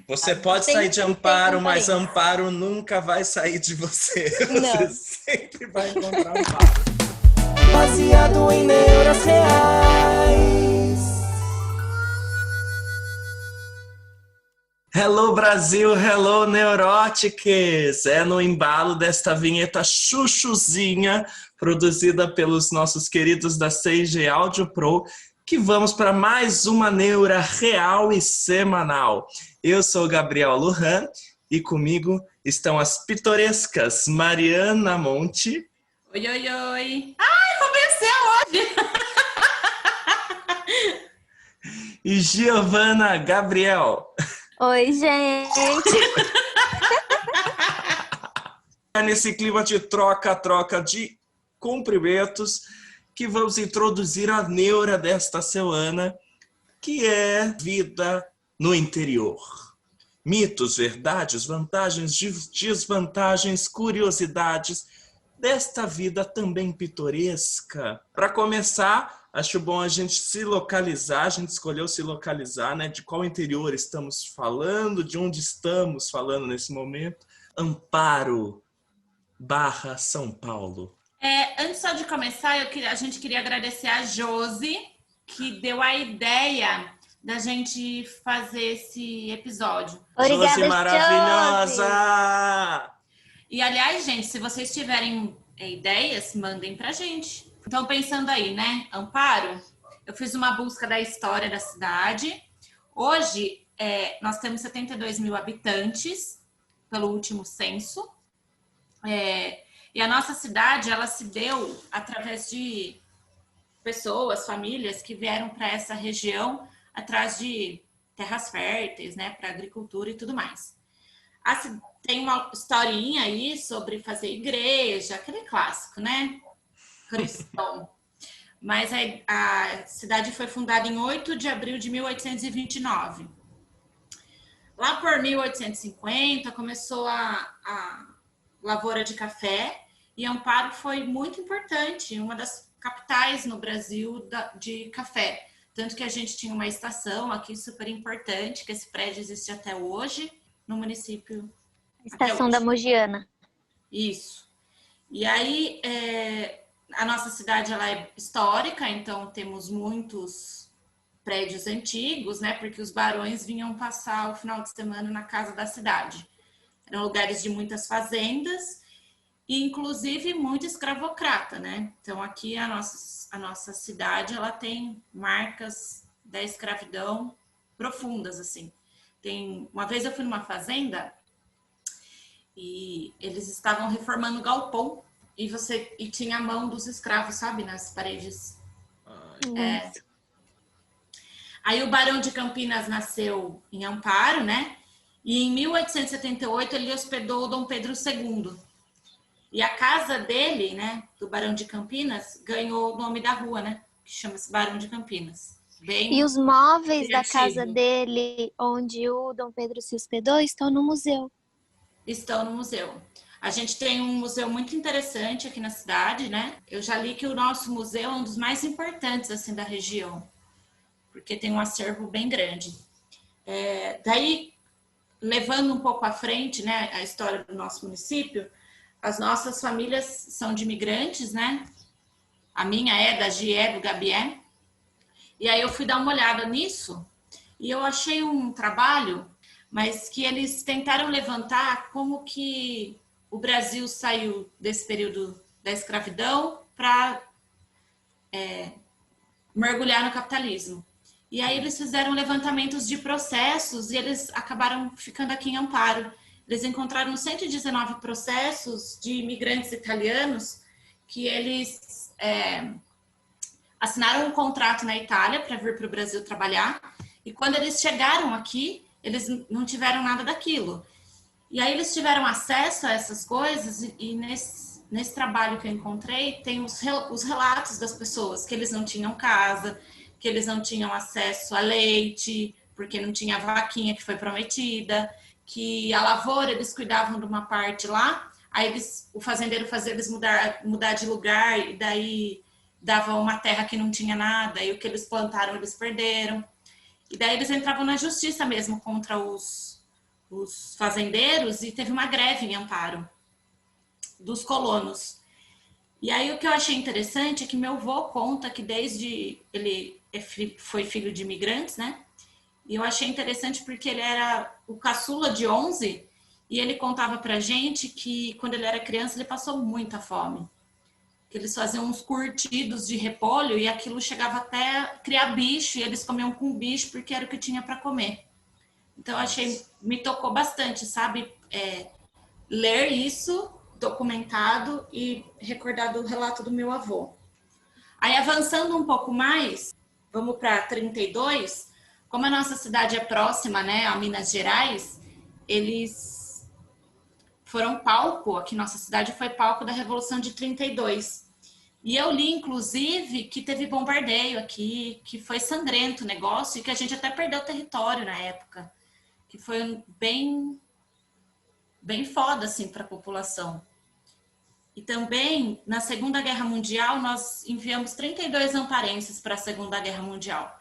Você pode sair de Amparo, mas Amparo nunca vai sair de você. Você sempre vai encontrar Amparo. Baseado em neuras reais. Hello Brasil, hello Neuróticos! É no embalo desta vinheta chuchuzinha, produzida pelos nossos queridos da CG Audio Pro, que vamos para mais uma neura real e semanal. Eu sou o Gabriel Lujan e comigo estão as pitorescas Mariana Monte. Oi, oi, oi! Ai, vou vencer hoje! E Giovana Gabriel. Oi, gente! Nesse clima de troca de cumprimentos, que vamos introduzir a neura desta semana, que é vida no interior. Mitos, verdades, vantagens, desvantagens, curiosidades desta vida também pitoresca. Para começar, acho bom a gente se localizar, a gente escolheu se localizar, né? De qual interior estamos falando, de onde estamos falando nesse momento. Amparo / São Paulo. Antes só de começar, a gente queria agradecer a Josi, que deu a ideia da gente fazer esse episódio. Obrigada, Josi maravilhosa! Josi. E, aliás, gente, se vocês tiverem ideias, mandem pra gente. Então, pensando aí, né? Amparo, eu fiz uma busca da história da cidade. Hoje, nós temos 72 mil habitantes, pelo último censo. E a nossa cidade, ela se deu através de pessoas, famílias que vieram para essa região atrás de terras férteis, né, para agricultura e tudo mais. Tem uma historinha aí sobre fazer igreja, aquele clássico, né, cristão. Mas a cidade foi fundada em 8 de abril de 1829. Lá por 1850 começou a lavoura de café, e Amparo foi muito importante, uma das capitais no Brasil de café. Tanto que a gente tinha uma estação aqui super importante, que esse prédio existe até hoje, no município. Estação da Mogiana. Isso. E aí, a nossa cidade ela é histórica, então temos muitos prédios antigos, né? Porque os barões vinham passar o final de semana na casa da cidade. Eram lugares de muitas fazendas e, inclusive, muito escravocrata, né? Então, aqui a nossa cidade, ela tem marcas da escravidão profundas, assim. Uma vez eu fui numa fazenda e eles estavam reformando o galpão e tinha a mão dos escravos, sabe? Nas paredes. Aí o Barão de Campinas nasceu em Amparo, né? E em 1878 ele hospedou o Dom Pedro II. E a casa dele, né, do Barão de Campinas, ganhou o nome da rua, né? Que chama-se Barão de Campinas. E os móveis da casa dele, onde o Dom Pedro se hospedou, estão no museu. Estão no museu. A gente tem um museu muito interessante aqui na cidade, né? Eu já li que o nosso museu é um dos mais importantes, assim, da região. Porque tem um acervo bem grande. Daí, levando um pouco à frente, né, a história do nosso município, as nossas famílias são de imigrantes, né? A minha da Gi do Gabi é. E aí eu fui dar uma olhada nisso e eu achei um trabalho, mas que eles tentaram levantar como que o Brasil saiu desse período da escravidão para mergulhar no capitalismo. E aí eles fizeram levantamentos de processos e eles acabaram ficando aqui em Amparo. Eles encontraram 119 processos de imigrantes italianos que eles assinaram um contrato na Itália para vir para o Brasil trabalhar. E quando eles chegaram aqui, eles não tiveram nada daquilo. E aí eles tiveram acesso a essas coisas e nesse trabalho que eu encontrei, tem os relatos das pessoas, que eles não tinham casa, que eles não tinham acesso a leite, porque não tinha a vaquinha que foi prometida, que a lavoura eles cuidavam de uma parte lá, aí o fazendeiro fazia eles mudar de lugar, e daí dava uma terra que não tinha nada, e o que eles plantaram eles perderam. E daí eles entravam na justiça mesmo contra os os fazendeiros e teve uma greve em Amparo dos colonos. E aí o que eu achei interessante é que meu avô conta que desde ele foi filho de imigrantes, né? E eu achei interessante porque ele era o caçula de 11 e ele contava pra gente que quando ele era criança ele passou muita fome. Que eles faziam uns curtidos de repolho e aquilo chegava até criar bicho e eles comiam com bicho porque era o que tinha para comer. Então me tocou bastante, sabe? Ler isso documentado e recordar do relato do meu avô. Aí avançando um pouco mais, vamos para 32, como a nossa cidade é próxima, né, a Minas Gerais, eles foram palco, aqui nossa cidade foi palco da Revolução de 32. E eu li, inclusive, que teve bombardeio aqui, que foi sangrento o negócio e que a gente até perdeu território na época, que foi bem foda, assim, para a população. E também, na Segunda Guerra Mundial, nós enviamos 32 amparenses para a Segunda Guerra Mundial.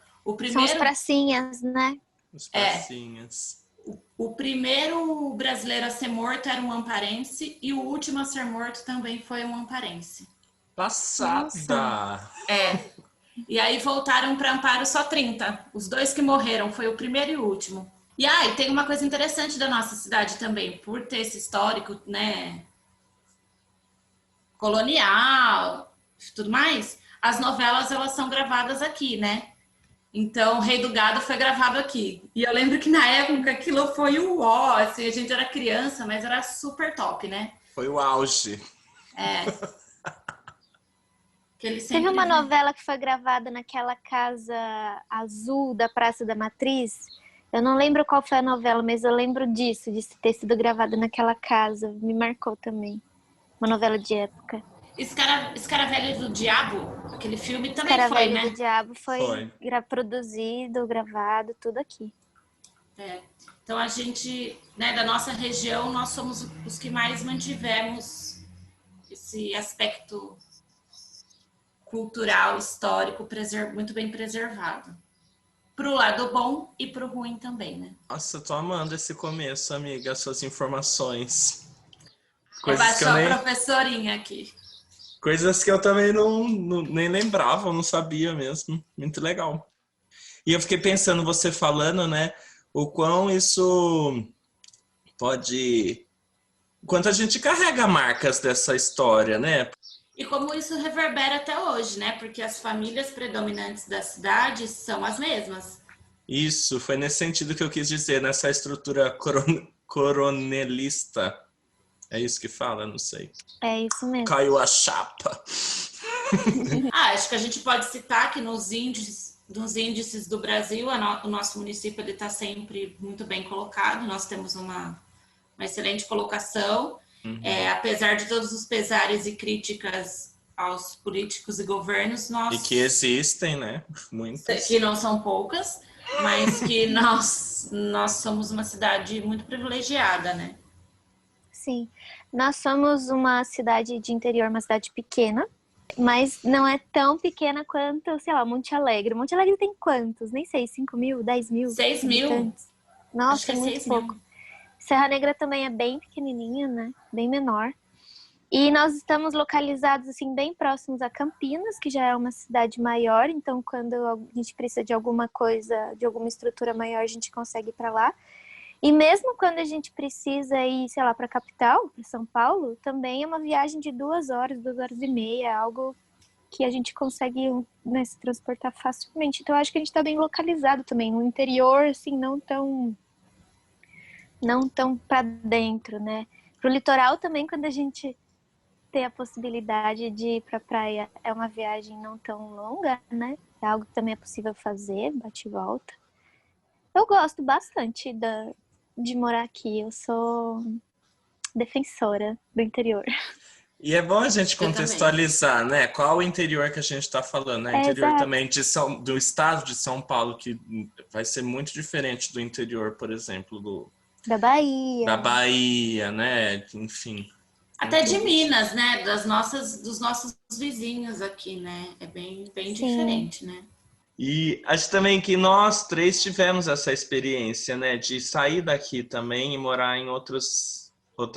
São os pracinhas, né? Os pracinhas. O primeiro brasileiro a ser morto era um amparense e o último a ser morto também foi um amparense. Passada! Nossa. E aí voltaram para Amparo só 30. Os 2 que morreram, foi o primeiro e o último. E tem uma coisa interessante da nossa cidade também, por ter esse histórico, né, colonial, tudo mais, as novelas elas são gravadas aqui, né? Então, o Rei do Gado foi gravado aqui. E eu lembro que na época aquilo foi o ó, assim, a gente era criança, mas era super top, né? Foi o auge. Teve uma novela que foi gravada naquela casa azul da Praça da Matriz. Eu não lembro qual foi a novela, mas eu lembro disso, de ter sido gravada naquela casa. Me marcou também. Uma novela de época. Escaravelho do Diabo, aquele filme também Escaravelho foi, né? do Diabo foi produzido, gravado, tudo aqui. Então a gente, né, da nossa região, nós somos os que mais mantivemos esse aspecto cultural, histórico, muito bem preservado. Pro lado bom e pro ruim também, né? Nossa, eu tô amando esse começo, amiga, as suas informações. Baixou a professorinha aqui. Coisas que eu também nem lembrava, não sabia mesmo. Muito legal. E eu fiquei pensando, você falando, né, o quão isso pode... Quanto a gente carrega marcas dessa história, né? E como isso reverbera até hoje, né? Porque as famílias predominantes da cidade são as mesmas. Isso, foi nesse sentido que eu quis dizer, nessa estrutura coronelista. É isso que fala? Não sei. É isso mesmo. Caiu a chapa. Acho que a gente pode citar que nos índices do Brasil, o nosso município está sempre muito bem colocado. Nós temos uma excelente colocação. Apesar de todos os pesares e críticas aos políticos e governos, E que existem, né? Muitas. Que não são poucas, mas que nós somos uma cidade muito privilegiada, né? Sim. Nós somos uma cidade de interior, uma cidade pequena, mas não é tão pequena quanto, sei lá, Monte Alegre. Monte Alegre tem quantos? Nem sei, 5 mil, 10 mil? 6 mil. Nossa, é muito pouco. Serra Negra também é bem pequenininha, né? Bem menor. E nós estamos localizados, assim, bem próximos a Campinas, que já é uma cidade maior. Então, quando a gente precisa de alguma coisa, de alguma estrutura maior, a gente consegue ir para lá. E mesmo quando a gente precisa ir, sei lá, para a capital, para São Paulo, também é uma viagem de 2 horas, 2 horas e meia, algo que a gente consegue, né, se transportar facilmente. Então, eu acho que a gente está bem localizado também. No interior, assim, não tão para dentro, né? Pro litoral também, quando a gente tem a possibilidade de ir pra praia, é uma viagem não tão longa, né? É algo que também é possível fazer, bate e volta. Eu gosto bastante de morar aqui, eu sou defensora do interior. E é bom a gente contextualizar, né? Qual o interior que a gente está falando, né? Interior exato. também do estado de São Paulo, que vai ser muito diferente do interior, por exemplo, da Bahia, né? Enfim. Até de Minas, né? Dos nossos vizinhos aqui, né? É bem diferente, né? E acho também que nós três tivemos essa experiência, né, de sair daqui também e morar em outras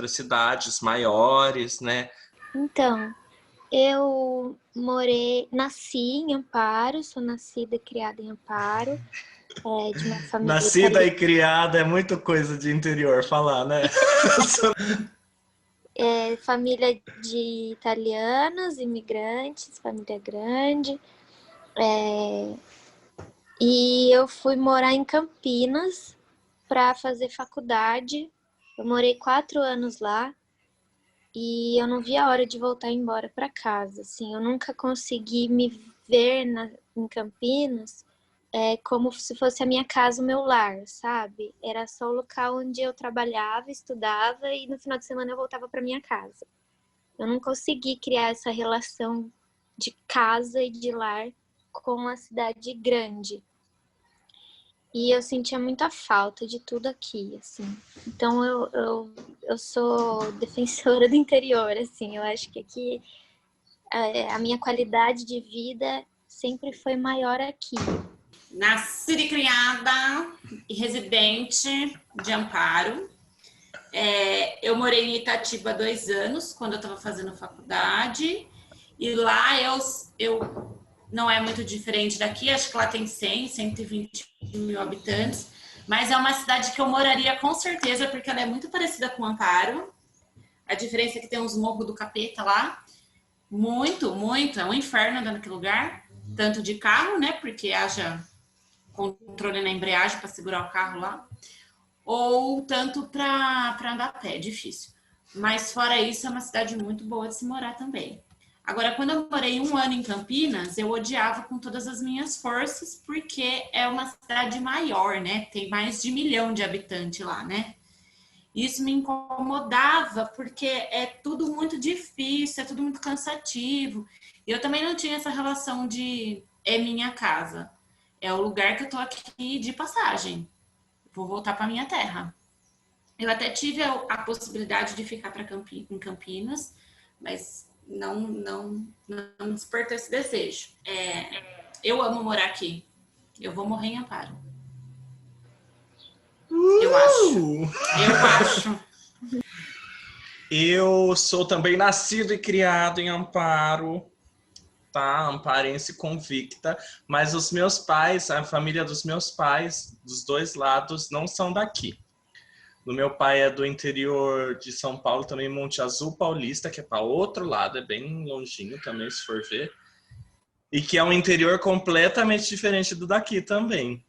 cidades maiores, né? Então, eu nasci em Amparo, sou nascida e criada em Amparo, de uma família Nascida e italiana, criada é muito coisa de interior falar, né? família de italianos, imigrantes, família grande. E eu fui morar em Campinas para fazer faculdade. Eu morei 4 anos lá e eu não vi a hora de voltar embora para casa. Assim, eu nunca consegui me ver em Campinas como se fosse a minha casa, o meu lar, sabe? Era só o local onde eu trabalhava, estudava e no final de semana eu voltava para minha casa. Eu não consegui criar essa relação de casa e de lar com a cidade grande. E eu sentia muita falta de tudo aqui, assim. Então eu sou defensora do interior, assim. Eu acho que aqui a minha qualidade de vida sempre foi maior aqui. Nascida e criada e residente de Amparo. Eu morei em Itatiba 2 anos, quando eu estava fazendo faculdade. E lá eu não é muito diferente daqui, acho que lá tem 120 mil habitantes. Mas é uma cidade que eu moraria com certeza, porque ela é muito parecida com Amparo. A diferença é que tem uns morros do capeta lá. Muito, muito. É um inferno andar naquele lugar. Tanto de carro, né? Porque haja controle na embreagem para segurar o carro lá. Ou tanto para andar a pé, é difícil. Mas fora isso, é uma cidade muito boa de se morar também. Agora, quando eu morei 1 ano em Campinas, eu odiava com todas as minhas forças, porque é uma cidade maior, né? Tem mais de 1 milhão de habitantes lá, né? Isso me incomodava, porque é tudo muito difícil, é tudo muito cansativo. E eu também não tinha essa relação de é minha casa. É o lugar que eu tô aqui de passagem. Vou voltar para minha terra. Eu até tive a possibilidade de ficar em Campinas, mas não despertou esse desejo. Eu amo morar aqui. Eu vou morrer em Amparo. Eu acho. Eu sou também nascido e criado em Amparo, tá? Amparense convicta, mas os meus pais, a família dos meus pais, dos dois lados, não são daqui. O meu pai é do interior de São Paulo, também Monte Azul Paulista, que é para outro lado, é bem longinho também, se for ver. E que é um interior completamente diferente do daqui também.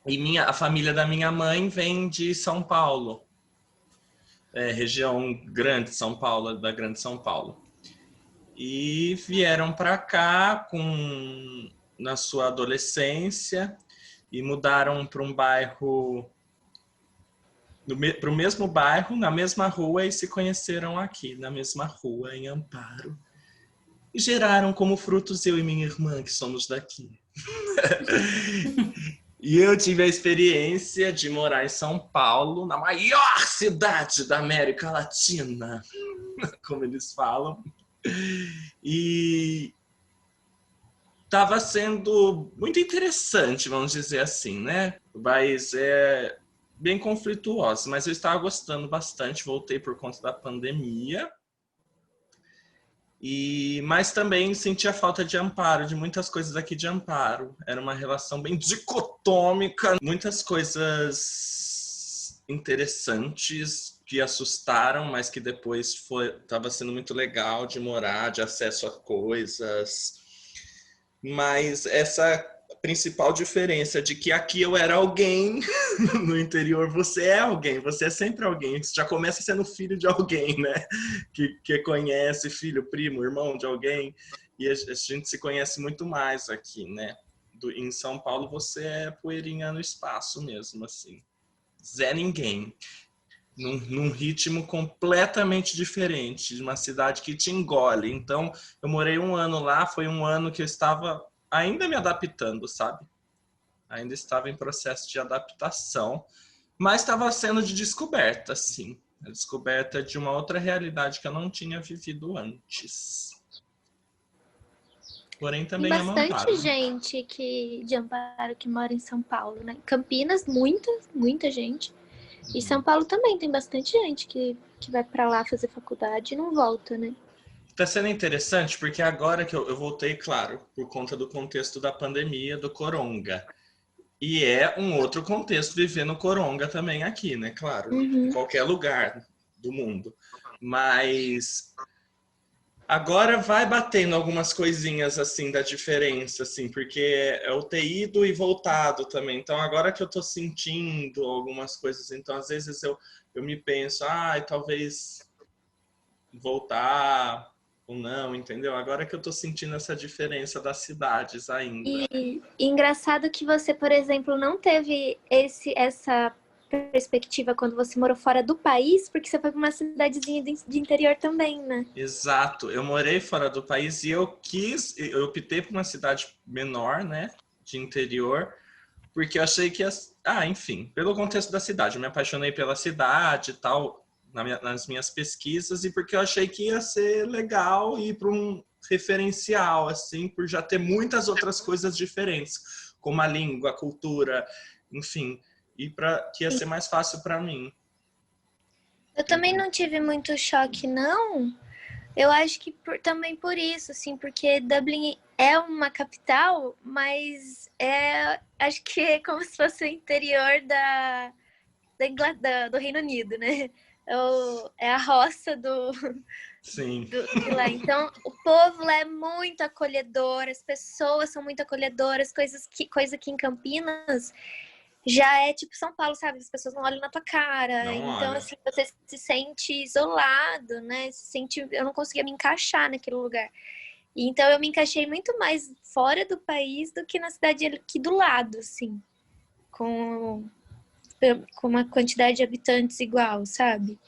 E a família da minha mãe vem de São Paulo, região grande, São Paulo, da Grande São Paulo. E vieram para cá na sua adolescência e mudaram para um bairro, para o mesmo bairro, na mesma rua, e se conheceram aqui, na mesma rua, em Amparo. E geraram como frutos eu e minha irmã, que somos daqui. E eu tive a experiência de morar em São Paulo, na maior cidade da América Latina, como eles falam. E estava sendo muito interessante, vamos dizer assim, né? Mas é bem conflituoso, mas eu estava gostando bastante, voltei por conta da pandemia. Mas também sentia falta de Amparo, de muitas coisas aqui de Amparo. Era uma relação bem dicotômica, muitas coisas interessantes que assustaram, mas que depois estava sendo muito legal de morar, de acesso a coisas. Mas essa principal diferença de que aqui eu era alguém, no interior você é alguém, você é sempre alguém, você já começa sendo filho de alguém, né? Que conhece, filho, primo, irmão de alguém, e a gente se conhece muito mais aqui, né? Em São Paulo você é poeirinha no espaço mesmo, assim. Zé ninguém. Num ritmo completamente diferente, de uma cidade que te engole. Então, eu morei 1 ano lá, foi 1 ano que eu estava ainda me adaptando, sabe? Ainda estava em processo de adaptação, mas estava sendo de descoberta, sim. A descoberta de uma outra realidade que eu não tinha vivido antes. Porém, Tem também ama bastante Amparo. gente de Amparo que mora em São Paulo, né? Campinas, muita gente. E São Paulo também tem bastante gente que vai pra lá fazer faculdade e não volta, né? Tá sendo interessante porque agora que eu voltei, claro, por conta do contexto da pandemia, do coronga. E é um outro contexto viver no coronga também aqui, né? Claro, em qualquer lugar do mundo. Mas agora vai batendo algumas coisinhas assim da diferença, assim, porque é o ter ido e voltado também. Então agora que eu tô sentindo algumas coisas, então às vezes eu me penso, talvez voltar ou não, entendeu? Agora que eu tô sentindo essa diferença das cidades ainda. E engraçado que você, por exemplo, não teve essa perspectiva quando você morou fora do país, porque você foi para uma cidadezinha de interior também, né? Exato, eu morei fora do país e eu optei por uma cidade menor, né, de interior, porque eu achei que enfim, pelo contexto da cidade, eu me apaixonei pela cidade e tal, nas minhas pesquisas, e porque eu achei que ia ser legal ir para um referencial, assim, por já ter muitas outras coisas diferentes, como a língua, a cultura, enfim, e que ia ser mais fácil para mim. Eu também não tive muito choque, não. Eu acho que também por isso, assim, porque Dublin é uma capital, mas acho que é como se fosse o interior do Reino Unido, né? É a roça Sim. de lá. Então, o povo lá é muito acolhedor, as pessoas são muito acolhedoras, coisa que em Campinas já é tipo São Paulo, sabe? As pessoas não olham na tua cara. Não Então, olha. assim, você se sente isolado, né? Eu não conseguia me encaixar naquele lugar. Então, eu me encaixei muito mais fora do país do que na cidade aqui do lado, assim. Com uma quantidade de habitantes igual, sabe?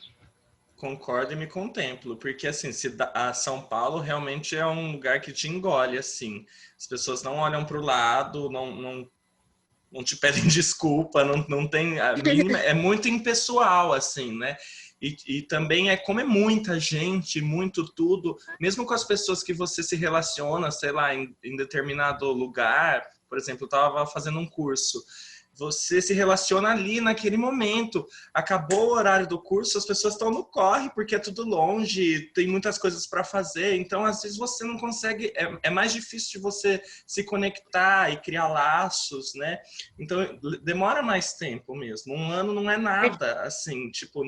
Concordo e me contemplo, porque assim, a São Paulo realmente é um lugar que te engole, assim. As pessoas não olham para o lado, não te pedem desculpa, não tem a mínima, é muito impessoal, assim, né? E também como é muita gente, muito tudo, mesmo com as pessoas que você se relaciona, sei lá, em determinado lugar, por exemplo, eu estava fazendo um curso, você se relaciona ali naquele momento. Acabou o horário do curso, as pessoas estão no corre, porque é tudo longe, tem muitas coisas para fazer, então às vezes você não consegue, é mais difícil de você se conectar e criar laços, né? Então demora mais tempo mesmo. Um ano não é nada, assim, tipo,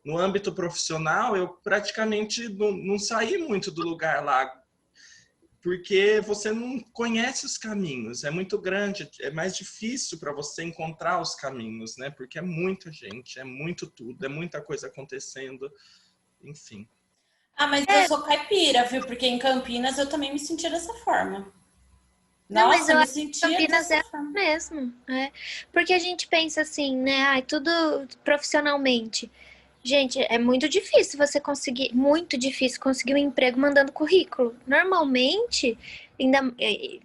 no âmbito profissional, eu praticamente não saí muito do lugar lá, porque você não conhece os caminhos, é muito grande, é mais difícil para você encontrar os caminhos, né? Porque é muita gente, é muito tudo, é muita coisa acontecendo, enfim. Mas eu sou caipira, viu? Porque em Campinas eu também me sentia dessa forma. Não, mas Nossa, eu me acho que sentia Campinas dessa é forma. mesmo, né? Porque a gente pensa assim, né? Tudo profissionalmente. Gente, é muito difícil conseguir um emprego mandando currículo. Normalmente,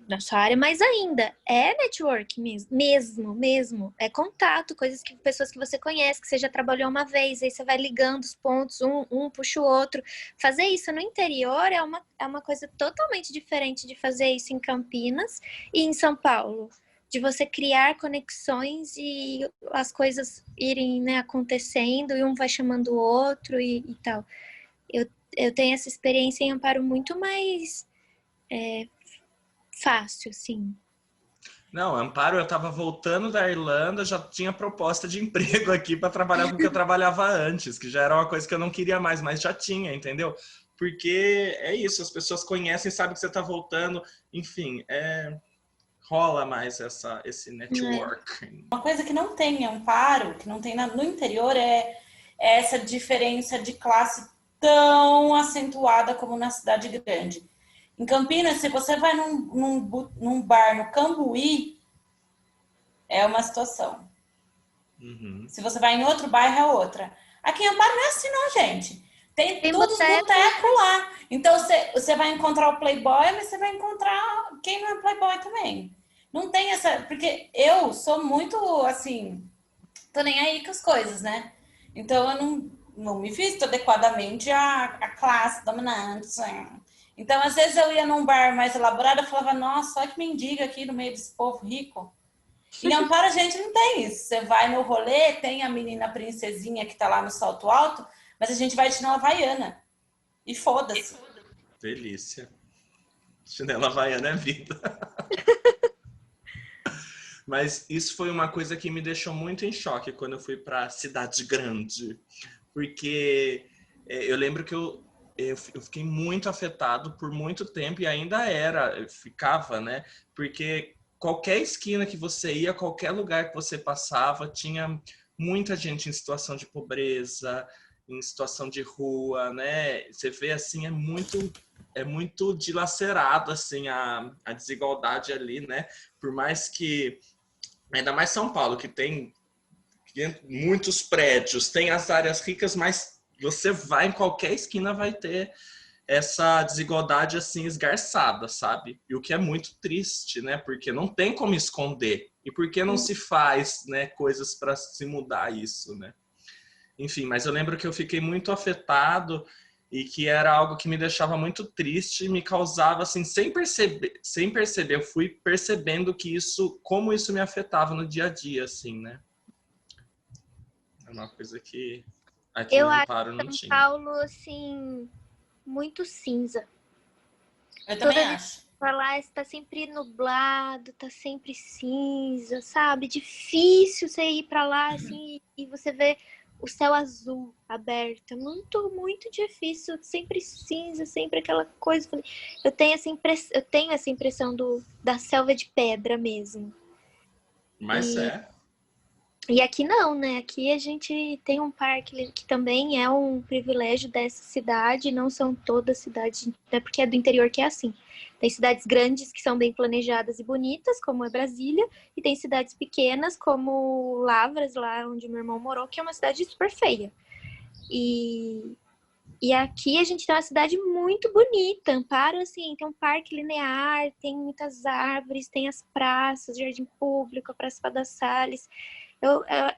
na sua área mais ainda, é network mesmo. É contato, pessoas que você conhece, que você já trabalhou uma vez, aí você vai ligando os pontos, um puxa o outro. Fazer isso no interior é uma coisa totalmente diferente de fazer isso em Campinas e em São Paulo, de você criar conexões e as coisas irem, né, acontecendo e um vai chamando o outro e tal. Eu tenho essa experiência em Amparo muito mais fácil, assim. Não, Amparo, eu estava voltando da Irlanda, já tinha proposta de emprego aqui para trabalhar com o que eu trabalhava antes, que já era uma coisa que eu não queria mais, mas já tinha, entendeu? Porque é isso, as pessoas conhecem, sabem que você está voltando, enfim, rola mais esse networking. Uma coisa que não tem em Amparo, que não tem no interior, é essa diferença de classe tão acentuada como na cidade grande. Em Campinas, se você vai num bar no Cambuí, é uma situação. Uhum. Se você vai em outro bairro, é outra. Aqui em Amparo não é assim, não, gente. Tem todos os boteco. botecos lá. Então, você vai encontrar o playboy, mas você vai encontrar quem não é playboy também. Não tem essa... Porque eu sou muito, assim... Tô nem aí com as coisas, né? Então, eu não me visto adequadamente à classe dominante. Então, às vezes eu ia num bar mais elaborado, eu falava, nossa, olha que mendiga aqui no meio desse povo rico. Em Amparo a gente não tem isso. Você vai no rolê, tem a menina princesinha que tá lá no salto alto, mas a gente vai de chinela havaiana. E foda-se. Delícia. Chinela havaiana é vida. Mas isso foi uma coisa que me deixou muito em choque quando eu fui para cidade grande. Porque eu lembro que eu fiquei muito afetado por muito tempo e ainda ficava, né? Porque qualquer esquina que você ia, qualquer lugar que você passava, tinha muita gente em situação de pobreza, em situação de rua, né? Você vê assim, é muito dilacerado assim a desigualdade ali, né? Por mais que, ainda mais São Paulo, que tem muitos prédios, tem as áreas ricas, mas você vai em qualquer esquina vai ter essa desigualdade assim esgarçada, sabe? E o que é muito triste, né? Porque não tem como esconder. E por que não se faz, né, coisas para se mudar isso, né? Enfim, mas eu lembro que eu fiquei muito afetado e que era algo que me deixava muito triste e me causava assim, sem perceber, eu fui percebendo que como isso me afetava no dia a dia, assim, né? É uma coisa que aqui Eu em acho Amparo não São tinha. Paulo, assim, muito cinza. Eu também Toda vez acho. que pra lá está sempre nublado, tá sempre cinza, sabe? Difícil você ir pra lá assim e você vê o céu azul aberto. É muito, muito difícil. Sempre cinza, sempre aquela coisa. Eu tenho essa impressão da selva de pedra mesmo. Mas E aqui não, né? Aqui a gente tem um parque que também é um privilégio dessa cidade, não são todas cidades, até porque é do interior que é assim. Tem cidades grandes que são bem planejadas e bonitas, como é Brasília, e tem cidades pequenas, como Lavras, lá onde meu irmão morou, que é uma cidade super feia. E aqui a gente tem uma cidade muito bonita. Amparo, assim, tem um parque linear, tem muitas árvores, tem as praças, jardim público, a Praça Espada Salles.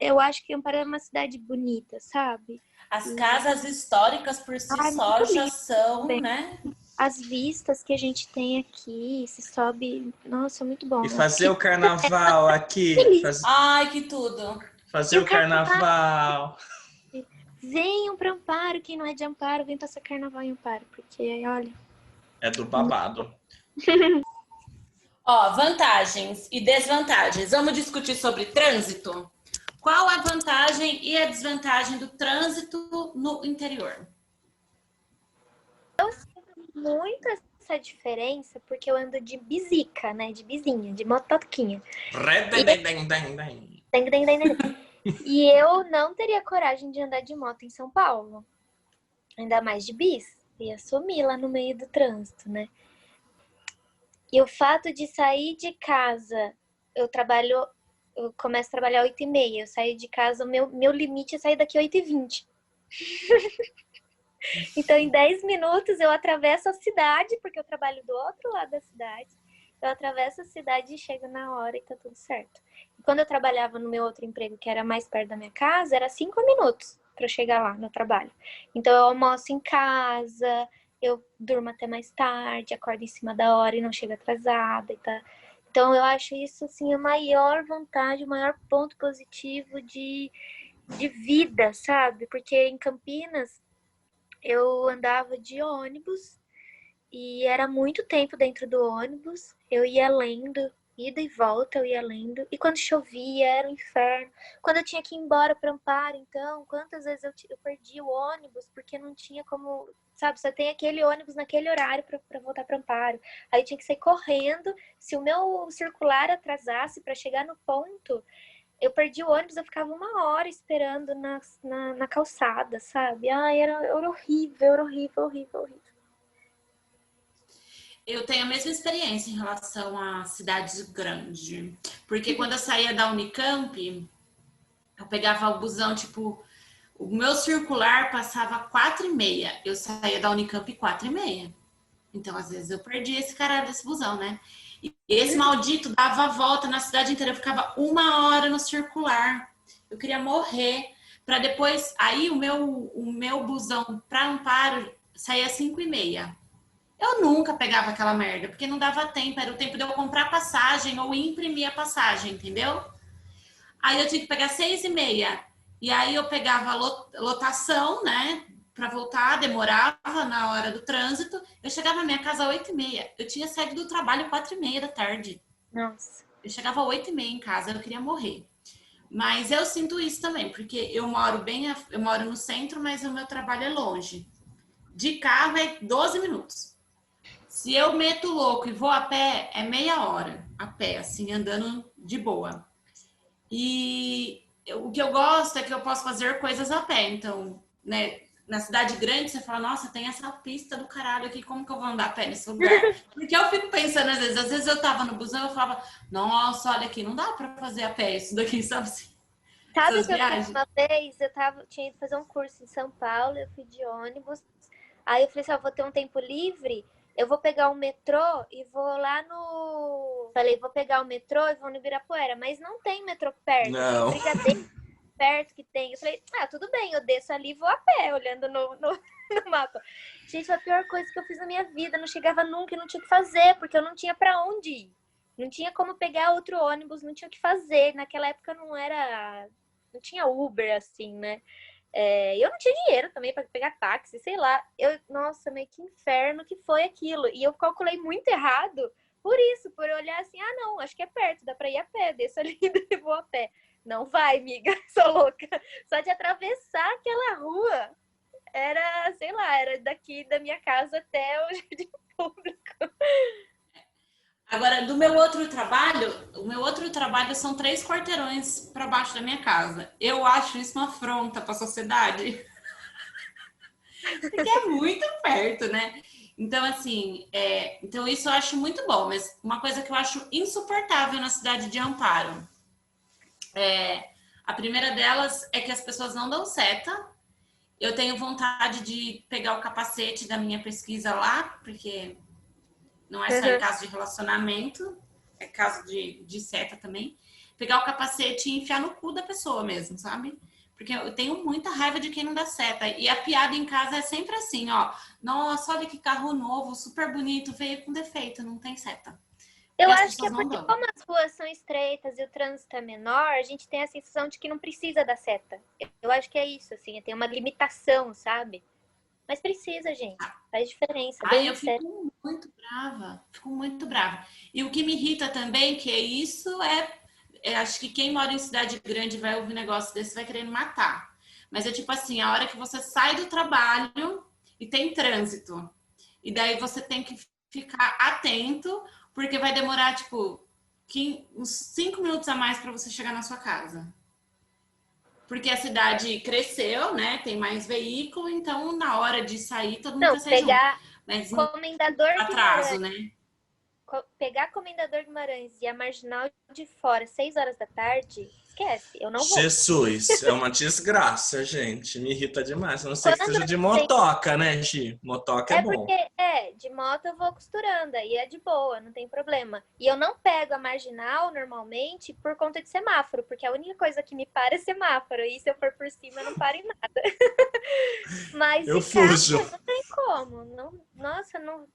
Eu acho que Amparo é uma cidade bonita, sabe? As casas históricas por si só já são, né? As vistas que a gente tem aqui, se sobe... Nossa, muito bom. e fazer o carnaval aqui, Ai, que tudo. fazer o carnaval. Venham para Amparo, quem não é de Amparo, vem passar carnaval em Amparo, porque, olha... É do babado. Ó, vantagens e desvantagens. Vamos discutir sobre trânsito? Qual a vantagem e a desvantagem do trânsito no interior? Eu sinto muito essa diferença porque eu ando de bisica, né? De bizinha, de motoquinha. E eu não teria coragem de andar de moto em São Paulo. Ainda mais de bis. Ia sumir lá no meio do trânsito, né? E o fato de sair de casa, eu começo a trabalhar 8h30. Eu saio de casa, meu limite é sair daqui 8h20. Então, em 10 minutos, eu atravesso a cidade, porque eu trabalho do outro lado da cidade. Eu atravesso a cidade e chego na hora e tá tudo certo. E quando eu trabalhava no meu outro emprego, que era mais perto da minha casa, era 5 minutos para eu chegar lá no trabalho. Então, eu almoço em casa, eu durmo até mais tarde, acordo em cima da hora e não chego atrasada. Então, eu acho isso, assim, a maior vantagem, o maior ponto positivo de vida, sabe? Porque em Campinas, eu andava de ônibus e era muito tempo dentro do ônibus. Eu ia lendo, ida e volta eu ia lendo. E quando chovia, era um inferno. Quando eu tinha que ir embora para Amparo, então, quantas vezes eu perdi o ônibus porque não tinha como... Sabe, só tem aquele ônibus naquele horário para voltar para Amparo. Aí eu tinha que sair correndo. Se o meu circular atrasasse para chegar no ponto, eu perdi o ônibus, eu ficava 1 hora esperando na calçada, sabe? Ai, era horrível, horrível. Eu tenho a mesma experiência em relação a cidades grandes. Porque quando eu saía da Unicamp, eu pegava o busão, tipo... O meu circular passava 4h30. Eu saía da Unicamp 4h30. Então, às vezes, eu perdi esse caralho desse busão, né? E esse maldito dava a volta na cidade inteira. Eu ficava 1 hora no circular. Eu queria morrer. Para depois... Aí, o meu busão para Amparo saía às 5h30. Eu nunca pegava aquela merda, porque não dava tempo, era o tempo de eu comprar passagem ou imprimir a passagem, entendeu? Aí eu tinha que pegar 6h30. E aí eu pegava a lotação, né? Para voltar, demorava na hora do trânsito. Eu chegava na minha casa às 8h30. Eu tinha saído do trabalho 4h30 da tarde. Nossa. Eu chegava às 8h30 em casa, eu queria morrer. Mas eu sinto isso também, porque eu moro no centro, mas o meu trabalho é longe. De carro é 12 minutos. Se eu meto o louco e vou a pé, é meia hora a pé, assim, andando de boa. E o que eu gosto é que eu posso fazer coisas a pé. Então, né, na cidade grande, você fala, nossa, tem essa pista do caralho aqui, como que eu vou andar a pé nesse lugar? Porque eu fico pensando, às vezes eu tava no busão, eu falava, nossa, olha aqui, não dá pra fazer a pé isso daqui, sabe assim? Sabe o que eu fiz uma vez? Tinha ido fazer um curso em São Paulo, eu fui de ônibus. Aí eu falei assim, vou ter um tempo livre, eu vou pegar o metrô e vou lá no... Falei, vou pegar o metrô e vou no Ibirapuera. Mas não tem metrô perto, Não. tem Brigadeiro perto que tem. Eu falei, tudo bem, eu desço ali e vou a pé, olhando no mapa. Gente, foi a pior coisa que eu fiz na minha vida. Não chegava nunca e não tinha o que fazer, porque eu não tinha pra onde ir. Não tinha como pegar outro ônibus, não tinha o que fazer. Naquela época não tinha Uber, assim, né? Eu não tinha dinheiro também para pegar táxi, sei lá. Nossa, meio que inferno que foi aquilo. E eu calculei muito errado por isso, por olhar assim, não, acho que é perto, dá para ir a pé, desço ali e vou a pé. Não vai, amiga, sou louca. Só de atravessar aquela rua, sei lá, era daqui da minha casa até o jardim público. Agora, o meu outro trabalho são 3 quarteirões para baixo da minha casa. Eu acho isso uma afronta para a sociedade. Porque é muito perto, né? Então, assim, então isso eu acho muito bom, mas uma coisa que eu acho insuportável na cidade de Amparo. A primeira delas é que as pessoas não dão seta. Eu tenho vontade de pegar o capacete da minha pesquisa lá, porque não é só em caso de relacionamento, é caso de seta também. Pegar o capacete e enfiar no cu da pessoa mesmo, sabe? Porque eu tenho muita raiva de quem não dá seta. E a piada em casa é sempre assim, ó. Nossa, olha que carro novo, super bonito, veio com defeito, não tem seta. Eu acho que é porque como as ruas são estreitas e o trânsito é menor, a gente tem a sensação de que não precisa da seta. Eu acho que é isso, assim, tem uma limitação, sabe? Mas precisa, gente. Faz diferença. Eu fico muito brava. E o que me irrita também, que é isso, acho que quem mora em cidade grande vai ouvir um negócio desse, vai querer me matar. Mas é tipo assim, a hora que você sai do trabalho e tem trânsito. E daí você tem que ficar atento, porque vai demorar, tipo, uns 5 minutos a mais para você chegar na sua casa. Porque a cidade cresceu, né? Tem mais veículo, então na hora de sair todo mundo quer sair pegar junto. Mas Comendador atraso, Guimarães, né? pegar Comendador Guimarães e a Marginal de Fora, 6 horas da tarde, esquece, eu não vou. Jesus, é uma desgraça, gente. Me irrita demais. A não ser que seja de motoca, né, Gi? Motoca é bom. Porque, de moto eu vou costurando, aí é de boa, não tem problema. E eu não pego a Marginal, normalmente, por conta de semáforo, porque a única coisa que me para é semáforo, e se eu for por cima, eu não paro em nada. Mas eu fujo. Não tem como. Nossa, não...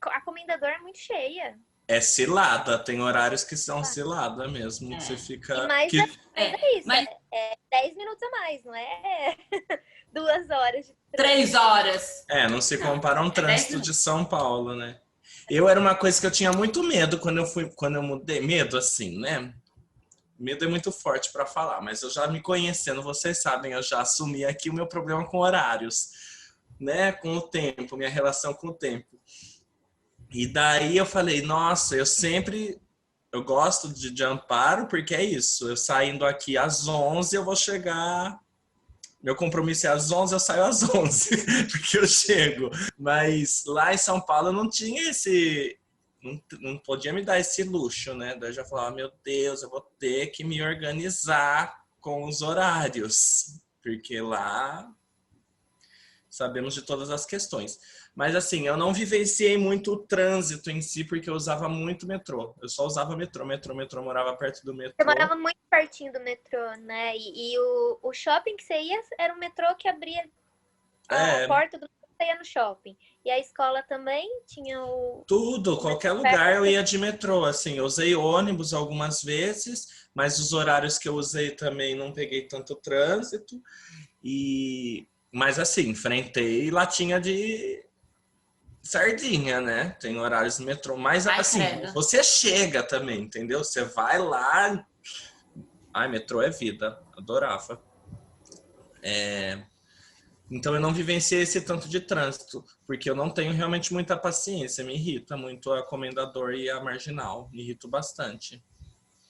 A Comendador é muito cheia. É cilada, tem horários que são cilada mesmo. Você fica. Mas é isso, é 10 minutos a mais, não é 2 horas. 3 horas. Não se compara a um trânsito de São Paulo, né? Era uma coisa que eu tinha muito medo quando eu mudei. Medo, assim, né? Medo é muito forte para falar, mas eu já me conhecendo, vocês sabem, eu já assumi aqui o meu problema com horários, né? Com o tempo, minha relação com o tempo. E daí eu falei, nossa, eu gosto de Amparo, porque é isso, eu saindo aqui às 11, eu vou chegar, meu compromisso é às 11, eu saio às 11, porque eu chego. Mas lá em São Paulo eu não tinha não podia me dar esse luxo, né? Daí eu já falava, meu Deus, eu vou ter que me organizar com os horários, porque lá sabemos de todas as questões. Mas assim, eu não vivenciei muito o trânsito em si, porque eu usava muito metrô. Eu só usava metrô, morava perto do metrô. Você morava muito pertinho do metrô, né? E o shopping que você ia era um metrô que abria a porta do metrô, você ia no shopping. E a escola também tinha o... Tudo, qualquer lugar eu ia de metrô, assim, eu usei ônibus algumas vezes, mas os horários que eu usei também não peguei tanto trânsito, mas assim, enfrentei latinha de sardinha, né? Tem horários no metrô, mas Ai, assim, credo. você chega também, entendeu? Você vai lá, ai, metrô é vida, adorava. Então eu não vivenciei esse tanto de trânsito, porque eu não tenho realmente muita paciência, me irrita muito a Comendador e a Marginal, me irrito bastante.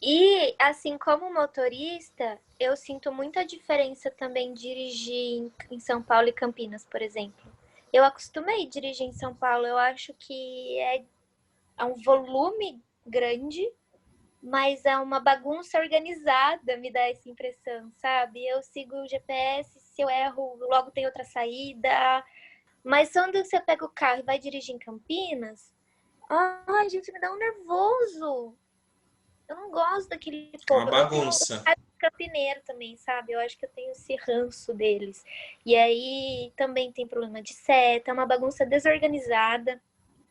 E, assim, como motorista, eu sinto muita diferença também dirigir em São Paulo e Campinas, por exemplo. Eu acostumei a dirigir em São Paulo, eu acho que é um volume grande, mas é uma bagunça organizada, me dá essa impressão, sabe? Eu sigo o GPS, se eu erro, logo tem outra saída. Mas quando você pega o carro e vai dirigir em Campinas, ai, gente, me dá um nervoso. Eu não gosto daquele É uma povo. bagunça. Eu tenho campineiro também, sabe? Eu acho que eu tenho esse ranço deles. E aí também tem problema de seta, é uma bagunça desorganizada.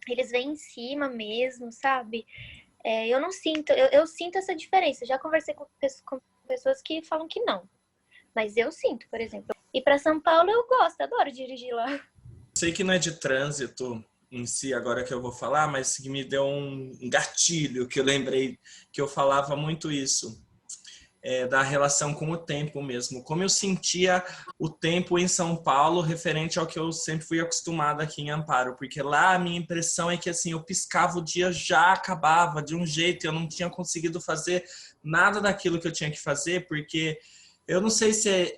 Eles vêm em cima mesmo, sabe? Eu não sinto, eu sinto essa diferença. Já conversei com pessoas que falam que não. Mas eu sinto, por exemplo. E para São Paulo eu gosto, adoro dirigir lá. Sei que não é de trânsito em si agora que eu vou falar, mas que me deu um gatilho, que eu lembrei que eu falava muito isso, da relação com o tempo mesmo. Como eu sentia o tempo em São Paulo referente ao que eu sempre fui acostumada aqui em Amparo, porque lá a minha impressão é que assim, eu piscava, o dia já acabava de um jeito, eu não tinha conseguido fazer nada daquilo que eu tinha que fazer, porque eu não sei se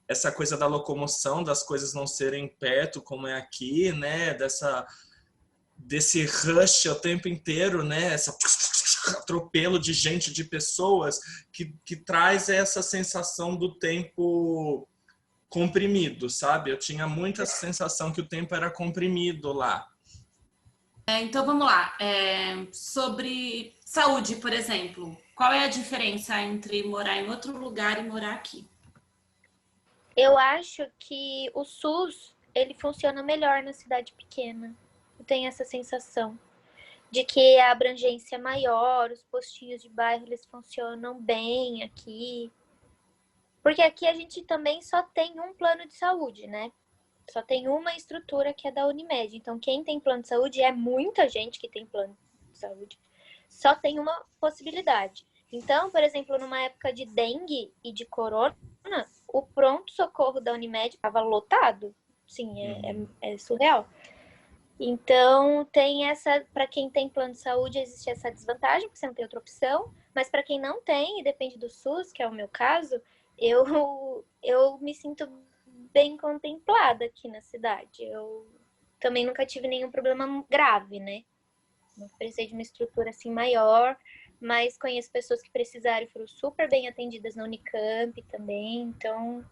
essa coisa da locomoção, das coisas não serem perto, como é aqui, né? Desse rush o tempo inteiro, né? Essa atropelo de gente, de pessoas, que traz essa sensação do tempo comprimido, sabe? Eu tinha muita sensação que o tempo era comprimido lá. Então vamos lá. Sobre saúde, por exemplo, qual é a diferença entre morar em outro lugar e morar aqui? Eu acho que o SUS, ele funciona melhor na cidade pequena. Eu tenho essa sensação de que a abrangência é maior, os postinhos de bairro, eles funcionam bem aqui. Porque aqui a gente também só tem um plano de saúde, né? Só tem uma estrutura que é da Unimed. Então, quem tem plano de saúde, é muita gente que tem plano de saúde, só tem uma possibilidade. Então, por exemplo, numa época de dengue e de corona, o pronto-socorro da Unimed estava lotado. Sim, é surreal. Então, tem essa, para quem tem plano de saúde, existe essa desvantagem, porque você não tem outra opção, mas para quem não tem, e depende do SUS, que é o meu caso, eu me sinto bem contemplada aqui na cidade. Eu também nunca tive nenhum problema grave, né? Não precisei de uma estrutura assim maior, mas conheço pessoas que precisaram e foram super bem atendidas na Unicamp também, então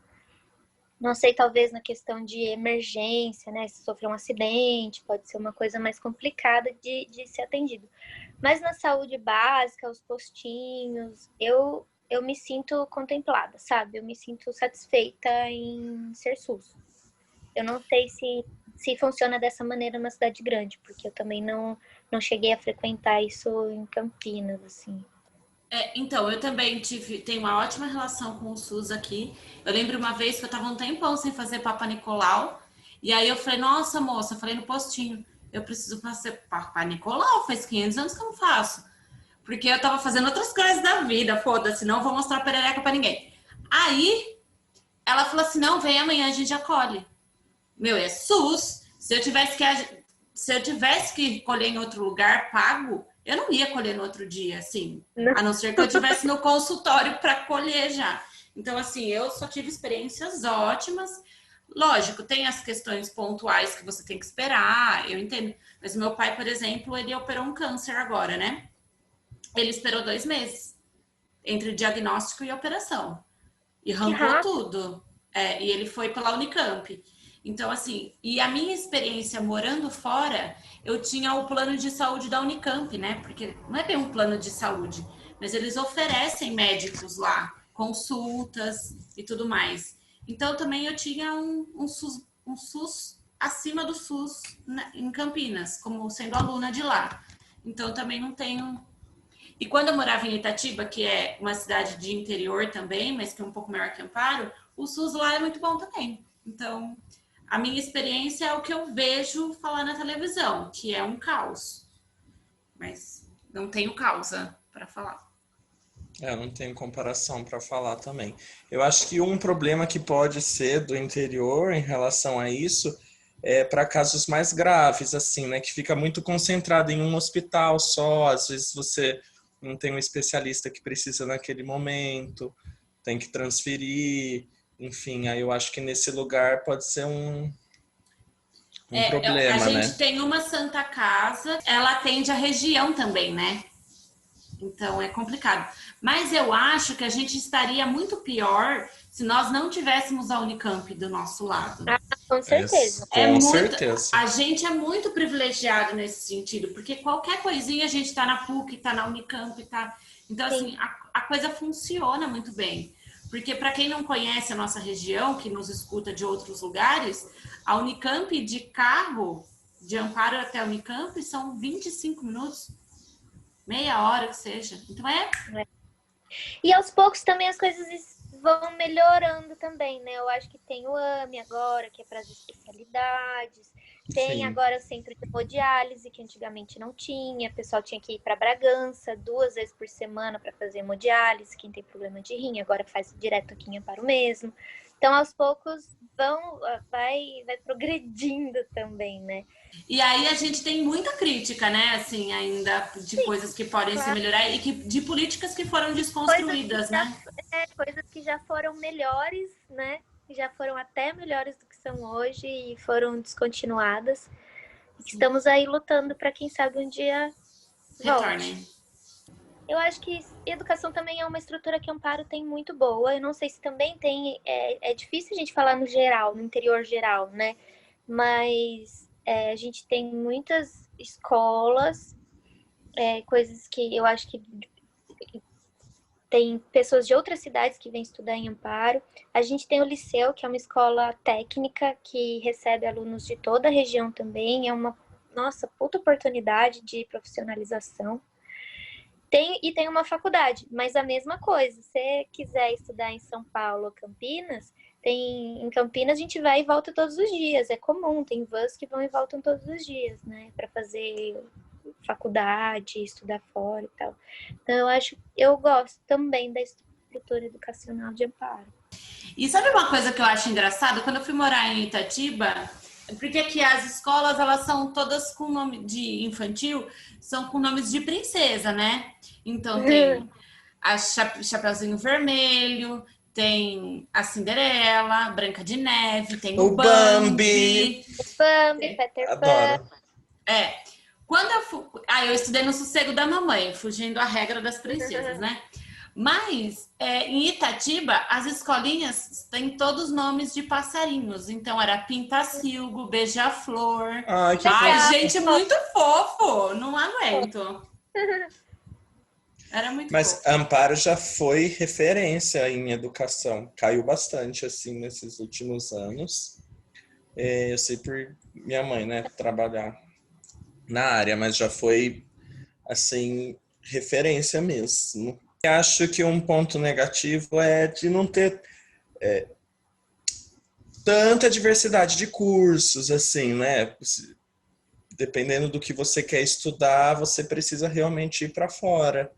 não sei, talvez na questão de emergência, né? Se sofrer um acidente, pode ser uma coisa mais complicada de ser atendido. Mas na saúde básica, os postinhos, eu me sinto contemplada, sabe? Eu me sinto satisfeita em ser SUS. Eu não sei se funciona dessa maneira na cidade grande, porque eu também não cheguei a frequentar isso em Campinas, assim. Então, eu também tenho uma ótima relação com o SUS aqui. Eu lembro uma vez que eu estava um tempão sem fazer Papa Nicolau, e aí eu falei, nossa, moça, eu falei no postinho, eu preciso fazer Papa Nicolau, faz 500 anos que eu não faço. Porque eu tava fazendo outras coisas da vida, foda-se, não vou mostrar perereca pra ninguém. Aí, ela falou assim, não, vem amanhã, a gente acolhe. Meu, é SUS. Se eu tivesse que colher em outro lugar, pago, eu não ia colher no outro dia, assim. A não ser que eu estivesse no consultório para colher já. Então, assim, eu só tive experiências ótimas. Lógico, tem as questões pontuais que você tem que esperar, eu entendo. Mas meu pai, por exemplo, ele operou um câncer agora, né? Ele esperou 2 meses entre o diagnóstico e a operação. E arrancou tudo. E ele foi pela Unicamp. Então, assim, e a minha experiência morando fora, eu tinha o plano de saúde da Unicamp, né? Porque não é bem um plano de saúde, mas eles oferecem médicos lá, consultas e tudo mais. Então, também eu tinha um SUS acima do SUS em Campinas, como sendo aluna de lá. Então, também não tenho... E quando eu morava em Itatiba, que é uma cidade de interior também, mas que é um pouco maior que Amparo, o SUS lá é muito bom também. Então, a minha experiência é o que eu vejo falar na televisão, que é um caos. Mas não tenho causa para falar. Eu não tenho comparação para falar também. Eu acho que um problema que pode ser do interior em relação a isso é para casos mais graves, assim, né? Que fica muito concentrado em um hospital só. Às vezes você não tem um especialista que precisa naquele momento, tem que transferir, enfim. Aí eu acho que nesse lugar pode ser um problema, a gente né? tem uma Santa Casa, ela atende a região também, né? Então é complicado. Mas eu acho que a gente estaria muito pior se nós não tivéssemos a Unicamp do nosso lado. Com certeza. Com certeza. A gente é muito privilegiado nesse sentido, porque qualquer coisinha a gente tá na PUC, tá na Unicamp, tá. Então, assim, a coisa funciona muito bem. Porque, para quem não conhece a nossa região, que nos escuta de outros lugares, a Unicamp de carro, de Amparo até a Unicamp, são 25 minutos, meia hora que seja. Então E aos poucos também as coisas vão melhorando também, né? Eu acho que tem o AME agora, que é para as especialidades. Tem agora o centro de hemodiálise, que antigamente não tinha. O pessoal tinha que ir para Bragança 2 vezes por semana para fazer hemodiálise. Quem tem problema de rim agora faz direto aqui em Amparo mesmo. Então, aos poucos, vai progredindo também, né? E aí a gente tem muita crítica, né? Assim, ainda de coisas que podem se melhorar e de políticas que foram desconstruídas, né? Coisas que já foram melhores, né? Já foram até melhores do que são hoje e foram descontinuadas. Estamos aí lutando para quem sabe um dia retornem. Eu acho que educação também é uma estrutura que Amparo tem muito boa. Eu não sei se também tem... É difícil a gente falar no geral, no interior geral, né? Mas a gente tem muitas escolas, coisas que eu acho que tem pessoas de outras cidades que vêm estudar em Amparo. A gente tem o Liceu, que é uma escola técnica que recebe alunos de toda a região também. É uma, puta oportunidade de profissionalização. Tem uma faculdade, mas a mesma coisa. Se você quiser estudar em São Paulo ou Campinas, em Campinas a gente vai e volta todos os dias. É comum, tem vans que vão e voltam todos os dias, né? Para fazer faculdade, estudar fora e tal. Então, eu gosto também da estrutura educacional de Amparo. E sabe uma coisa que eu acho engraçado? Quando eu fui morar em Itatiba, porque aqui as escolas, elas são todas com nome de infantil, são com nomes de princesa, né? Então tem a Chapeuzinho Vermelho, tem a Cinderela, Branca de Neve, tem o Bambi. Peter Pan. Quando eu estudei no Sossego da Mamãe, fugindo à regra das princesas, né? Mas em Itatiba, as escolinhas têm todos nomes de passarinhos. Então era Pintacilgo, Beija-Flor. Ai, gente, muito fofo. Não aguento. Era muito Mas fofo. Amparo já foi referência em educação. Caiu bastante, assim, nesses últimos anos. Eu sei por minha mãe, né, trabalhar na área, mas já foi, assim, referência mesmo. Acho que um ponto negativo é de não ter tanta diversidade de cursos, assim, né? Dependendo do que você quer estudar, você precisa realmente ir para fora.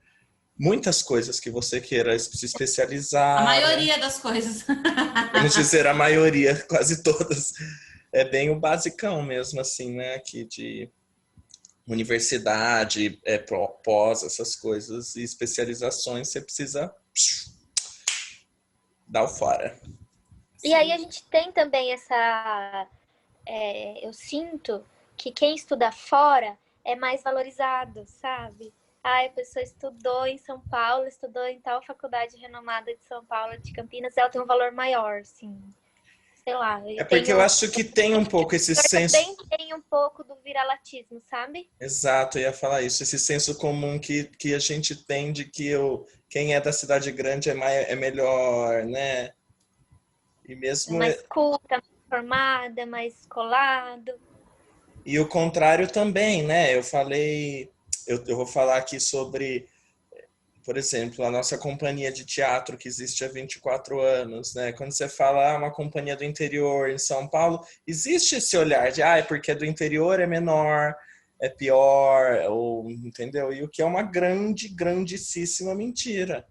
Muitas coisas que você queira se especializar. A maioria das coisas. Vamos dizer, a maioria, quase todas. É bem o basicão mesmo, assim, né? Aqui de universidade, pós, essas coisas e especializações, você precisa dar o fora. E aí a gente tem também eu sinto que quem estuda fora é mais valorizado, sabe? A pessoa estudou em São Paulo, estudou em tal faculdade renomada de São Paulo, de Campinas, ela tem um valor maior, assim. Sei lá. Porque eu acho que tem um pouco esse senso... Também tem um pouco do viralatismo, sabe? Exato, eu ia falar isso. Esse senso comum que a gente tem de que quem é da cidade grande é melhor, né? E mesmo... Mais culta, formada, mais escolado. E o contrário também, né? Eu vou falar aqui sobre, por exemplo, a nossa companhia de teatro que existe há 24 anos, né? Quando você fala uma companhia do interior em São Paulo, existe esse olhar de, é porque do interior é menor, é pior, ou, entendeu? E o que é uma grandíssima mentira.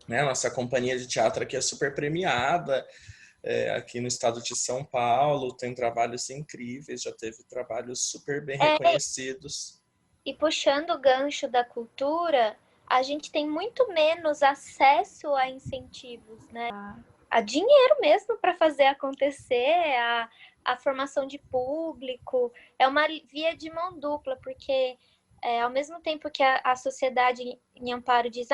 Né? Nossa companhia de teatro aqui é super premiada, aqui no estado de São Paulo, tem trabalhos incríveis, já teve trabalhos super bem reconhecidos. E puxando o gancho da cultura, a gente tem muito menos acesso a incentivos, né? A dinheiro mesmo para fazer acontecer, a formação de público. É uma via de mão dupla, porque ao mesmo tempo que a sociedade em Amparo diz,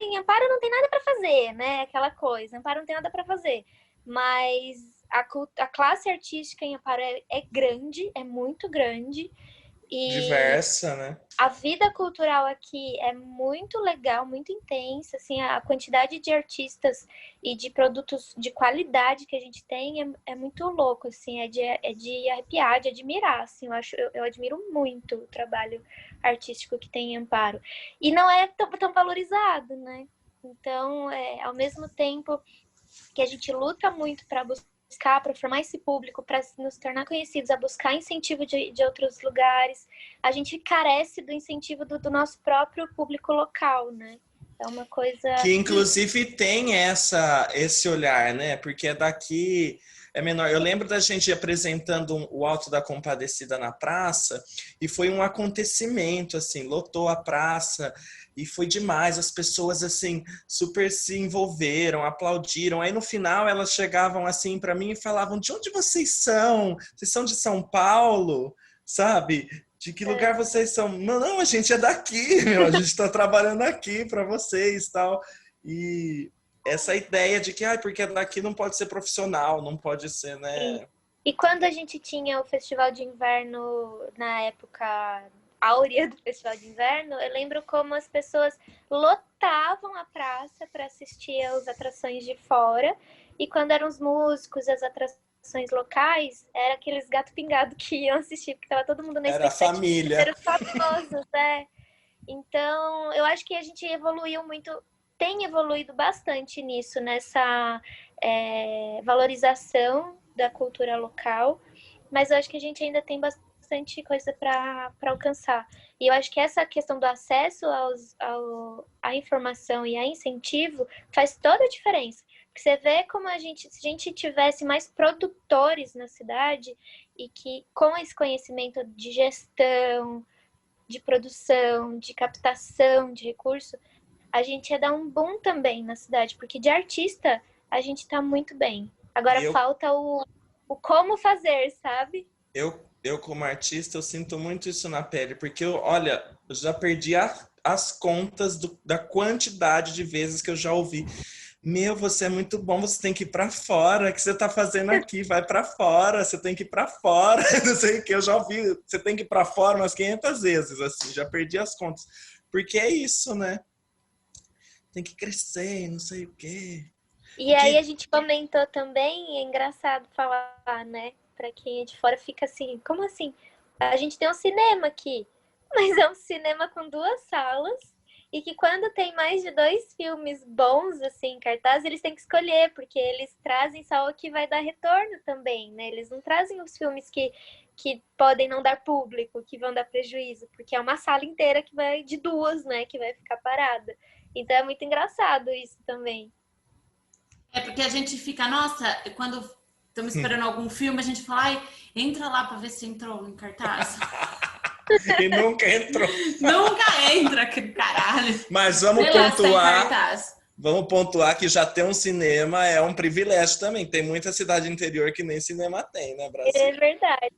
em Amparo não tem nada para fazer, né? Aquela coisa, Amparo não tem nada para fazer. Mas a classe artística em Amparo é grande, é muito grande. E diversa, né? a vida cultural aqui é muito legal, muito intensa, assim, a quantidade de artistas e de produtos de qualidade que a gente tem é muito louco, assim, é de arrepiar, de admirar, assim, eu admiro muito o trabalho artístico que tem em Amparo. E não é tão valorizado, né? Então, ao mesmo tempo que a gente luta muito para buscar, para formar esse público, para nos tornar conhecidos, a buscar incentivo de outros lugares, a gente carece do incentivo do nosso próprio público local, né? É uma coisa... Que inclusive tem esse olhar, né? Porque é daqui, é menor. Eu lembro da gente apresentando o Alto da Compadecida na praça e foi um acontecimento, assim, lotou a praça e foi demais. As pessoas, assim, super se envolveram, aplaudiram. Aí no final elas chegavam assim para mim e falavam: de onde vocês são? Vocês são de São Paulo? Sabe? De que lugar vocês são? Não, a gente é daqui, meu. A gente está trabalhando aqui para vocês, tal. E essa ideia de que, porque daqui não pode ser profissional, não pode ser, né? E quando a gente tinha o Festival de Inverno na época áurea do Festival de Inverno, eu lembro como as pessoas lotavam a praça para assistir às atrações de fora. E quando eram os músicos, as atrações locais, era aqueles gato pingado que iam assistir, porque tava todo mundo na Era a família. Era famosos, né? Então, eu acho que a gente evoluiu muito, tem evoluído bastante nisso, nessa valorização da cultura local, mas eu acho que a gente ainda tem bastante coisa para alcançar. E eu acho que essa questão do acesso à informação e a incentivo faz toda a diferença. Porque você vê como se a gente tivesse mais produtores na cidade e que com esse conhecimento de gestão, de produção, de captação de recurso, a gente ia dar um boom também na cidade, porque de artista a gente tá muito bem. Agora falta o como fazer, sabe? Eu como artista, eu sinto muito isso na pele, porque eu já perdi as contas da quantidade de vezes que eu já ouvi: meu, você é muito bom, você tem que ir pra fora, o que você tá fazendo aqui? Vai pra fora, você tem que ir pra fora, não sei o que, eu já ouvi, você tem que ir pra fora umas 500 vezes, assim, já perdi as contas. Porque é isso, né? Tem que crescer, não sei o quê. E aí a gente comentou também, é engraçado falar, né? Pra quem é de fora fica assim, como assim? A gente tem um cinema aqui, mas é um cinema com 2 salas, e que quando tem mais de 2 filmes bons, assim, em cartaz, eles têm que escolher, porque eles trazem só o que vai dar retorno também, né? Eles não trazem os filmes que podem não dar público, que vão dar prejuízo, porque é uma sala inteira que vai de 2, né? Que vai ficar parada. Então é muito engraçado isso também. É porque a gente fica, nossa, quando estamos esperando algum filme, a gente fala, entra lá para ver se entrou em cartaz. E nunca entrou. Nunca entra, caralho. Mas vamos pontuar que já ter um cinema é um privilégio também. Tem muita cidade interior que nem cinema tem, né, Brasil? É verdade.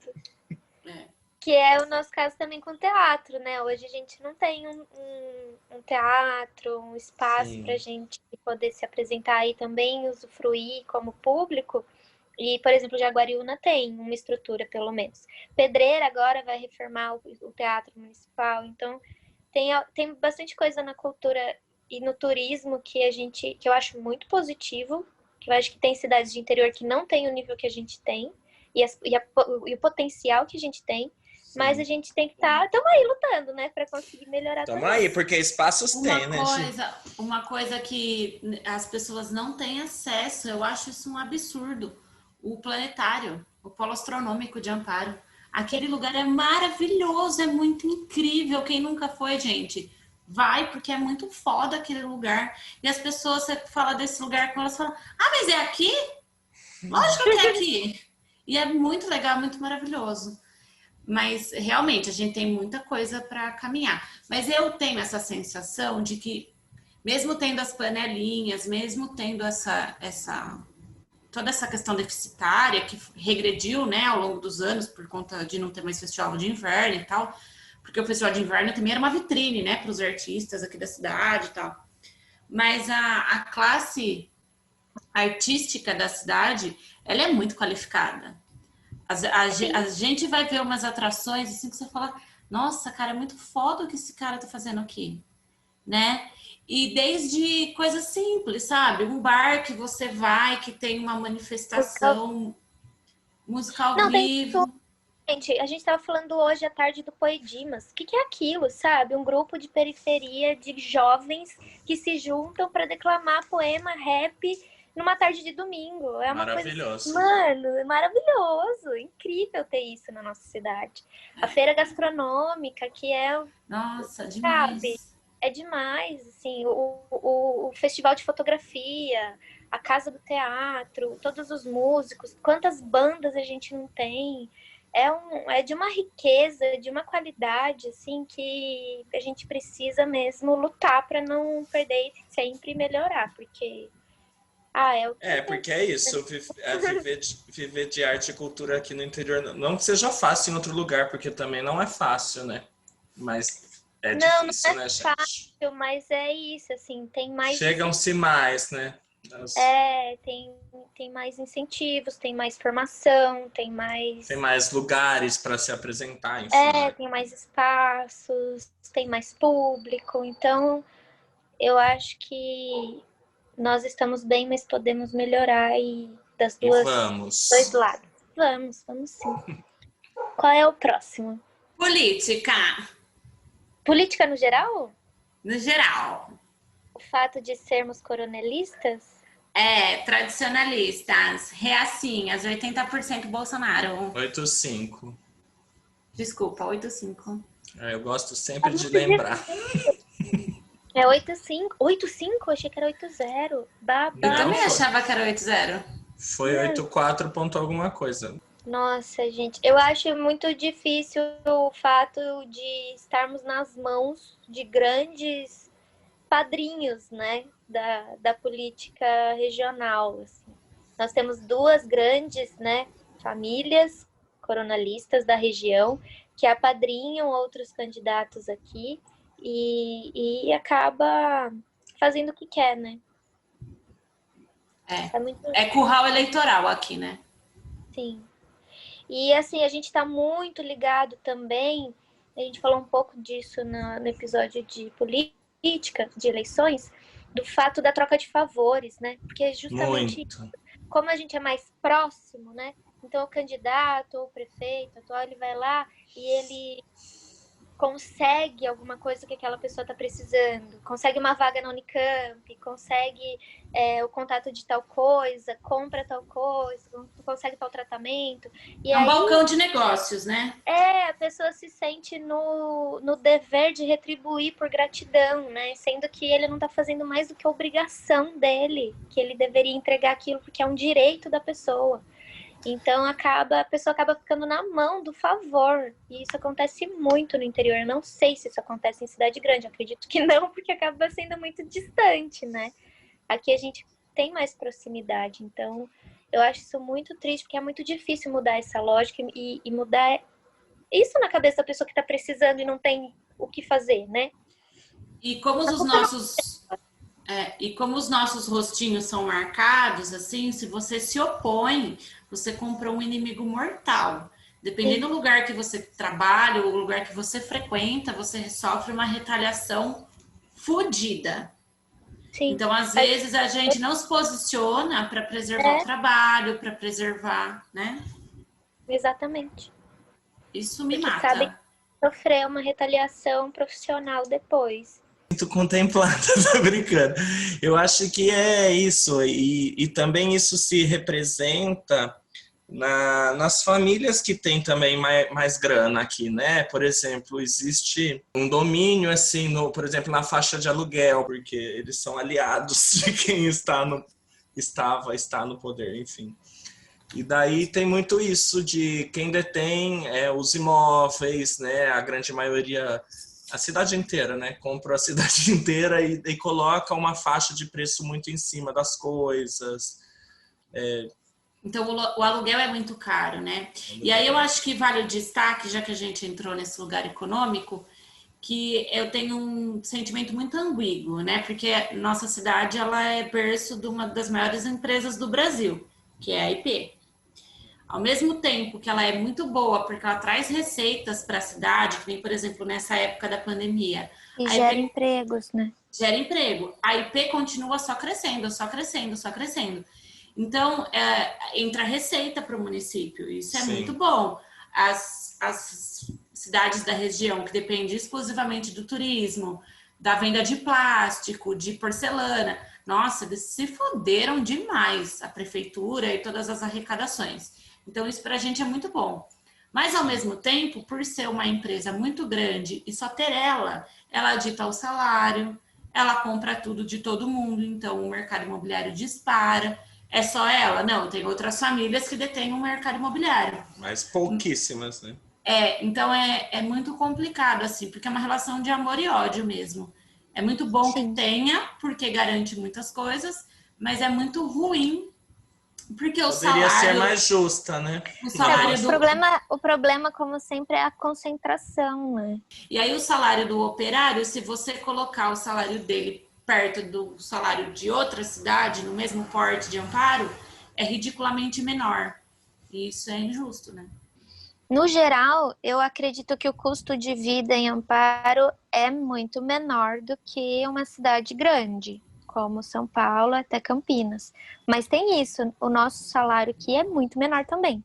Que é o nosso caso também com o teatro, né? Hoje a gente não tem um teatro, um espaço para a gente poder se apresentar e também usufruir como público. E, por exemplo, Jaguariúna tem uma estrutura, pelo menos. Pedreira agora vai reformar o Teatro Municipal. Então, tem bastante coisa na cultura e no turismo que eu acho muito positivo. que eu acho que tem cidades de interior que não tem o nível que a gente tem e o potencial que a gente tem, mas a gente tem que estamos aí lutando, né, para conseguir melhorar Tamo também. aí, porque espaços tem, né, Uma coisa que as pessoas não têm acesso, eu acho isso um absurdo. O planetário, o polo astronômico de Amparo. Aquele lugar é maravilhoso, é muito incrível. Quem nunca foi, gente, vai, porque é muito foda aquele lugar. E as pessoas, você fala desse lugar com elas, falam, mas é aqui? Lógico que é aqui. E é muito legal, muito maravilhoso. Mas, realmente, a gente tem muita coisa para caminhar. Mas eu tenho essa sensação de que, mesmo tendo as panelinhas, mesmo tendo toda essa questão deficitária que regrediu, né, ao longo dos anos por conta de não ter mais festival de inverno e tal, porque o festival de inverno também era uma vitrine, né, para os artistas aqui da cidade e tal. Mas a classe artística da cidade, ela é muito qualificada. A gente vai ver umas atrações assim que você fala, nossa, cara, é muito foda o que esse cara tá fazendo aqui, né? E desde coisas simples, sabe? Um bar que você vai, que tem uma manifestação musical ao vivo. Gente, a gente estava falando hoje à tarde do Poedimas. O que é aquilo, sabe? Um grupo de periferia de jovens que se juntam para declamar poema, rap numa tarde de domingo. É uma maravilhoso. Coisa... Mano, é maravilhoso. Incrível ter isso na nossa cidade. A feira gastronômica, que é... Nossa, demais. Sabe? É demais, assim, o festival de fotografia, a casa do teatro, todos os músicos, quantas bandas a gente não tem. É de uma riqueza, de uma qualidade, assim, que a gente precisa mesmo lutar para não perder e sempre melhorar, porque... porque é isso, viver de arte e cultura aqui no interior, não que seja fácil em outro lugar, porque também não é fácil, né? Mas... difícil, não é né, fácil, gente? mas é isso, assim, tem mais... Chegam-se mais, né? Tem mais incentivos, tem mais formação, tem mais... Tem mais lugares para se apresentar, enfim. Tem mais espaços, tem mais público, então eu acho que nós estamos bem, mas podemos melhorar dois lados. Vamos sim. Qual é o próximo? Política. Política no geral? No geral. O fato de sermos coronelistas? Tradicionalistas, reacinhas, 80% Bolsonaro. 8-5. Desculpa, 8-5. Eu gosto sempre de lembrar. É 8-5? 8-5? Achei que era 8-0. Eu também achava que era 8-0. Foi 8-4 ponto alguma coisa. Nossa, gente, eu acho muito difícil o fato de estarmos nas mãos de grandes padrinhos, né, da política regional. Assim. Nós temos duas grandes, né, famílias coronalistas da região que apadrinham outros candidatos aqui e acaba fazendo o que quer, né? É curral eleitoral aqui, né? Sim. E assim, a gente está muito ligado também, a gente falou um pouco disso no episódio de política, de eleições, do fato da troca de favores, né? Porque justamente como a gente é mais próximo, né? Então o candidato ou o prefeito atual, ele vai lá e ele consegue alguma coisa que aquela pessoa está precisando, consegue uma vaga na Unicamp, consegue o contato de tal coisa, compra tal coisa, consegue tal tratamento. E aí, balcão de negócios, né? A pessoa se sente no dever de retribuir por gratidão, né? Sendo que ele não está fazendo mais do que a obrigação dele, que ele deveria entregar aquilo porque é um direito da pessoa. Então a pessoa acaba ficando na mão do favor. E isso acontece muito no interior. Eu não sei se isso acontece em cidade grande. Eu acredito que não, porque acaba sendo muito distante, né? Aqui a gente tem mais proximidade. Então eu acho isso muito triste, porque é muito difícil mudar essa lógica e mudar isso na cabeça da pessoa que está precisando e não tem o que fazer, né? E como os nossos rostinhos são marcados, assim, se você se opõe, você compra um inimigo mortal. Dependendo do lugar que você trabalha, ou lugar que você frequenta, você sofre uma retaliação fodida. Sim. Então, às vezes, a gente não se posiciona para preservar o trabalho, para preservar, né? Exatamente. Isso me Porque mata. sabe que sofrer uma retaliação profissional depois. Muito contemplada, tô brincando. Eu acho que é isso, e também isso se representa nas famílias que têm também mais grana aqui, né? Por exemplo, existe um domínio, assim, por exemplo, na faixa de aluguel, porque eles são aliados de quem está no poder, enfim. E daí tem muito isso de quem detém os imóveis, né? A grande maioria, a cidade inteira, né? Compra a cidade inteira e coloca uma faixa de preço muito em cima das coisas. Então, o aluguel é muito caro, né? E aí eu acho que vale o destaque, já que a gente entrou nesse lugar econômico, que eu tenho um sentimento muito ambíguo, né? Porque nossa cidade, ela é berço de uma das maiores empresas do Brasil, que é a IP. Ao mesmo tempo que ela é muito boa, porque ela traz receitas para a cidade, que vem, por exemplo, nessa época da pandemia. E gera empregos, né? Gera emprego. A IP continua só crescendo, só crescendo, só crescendo. Então, entra receita para o município. Isso é muito bom. As cidades da região que dependem exclusivamente do turismo, da venda de plástico, de porcelana, nossa, eles se foderam demais, a prefeitura e todas as arrecadações. Então, isso para a gente é muito bom. Mas, ao mesmo tempo, por ser uma empresa muito grande e só ter ela dita o salário, ela compra tudo de todo mundo, então o mercado imobiliário dispara. É só ela? Não, tem outras famílias que detêm um mercado imobiliário. Mas pouquíssimas, né? Então é muito complicado, assim, porque é uma relação de amor e ódio mesmo. É muito bom que tenha, porque garante muitas coisas, mas é muito ruim, porque o Poderia salário... ser mais justa, né? O salário o problema, como sempre, é a concentração, né? E aí o salário do operário, se você colocar o salário dele perto do salário de outra cidade, no mesmo porte de Amparo, é ridiculamente menor. E isso é injusto, né? No geral, eu acredito que o custo de vida em Amparo é muito menor do que uma cidade grande, como São Paulo até Campinas. Mas tem isso, o nosso salário aqui é muito menor também.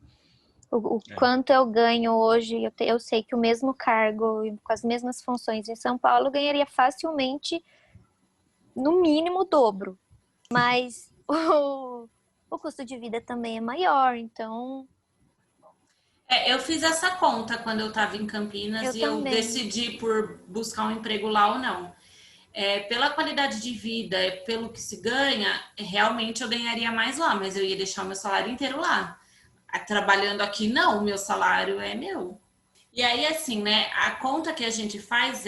Quanto eu ganho hoje, eu sei que o mesmo cargo, com as mesmas funções em São Paulo, ganharia facilmente, no mínimo, o dobro. Mas o custo de vida também é maior, então... Eu fiz essa conta quando eu estava em Campinas eu decidi por buscar um emprego lá ou não. Pela qualidade de vida, pelo que se ganha, realmente eu ganharia mais lá, mas eu ia deixar o meu salário inteiro lá. Trabalhando aqui, não, o meu salário é meu. E aí, assim, né, a conta que a gente faz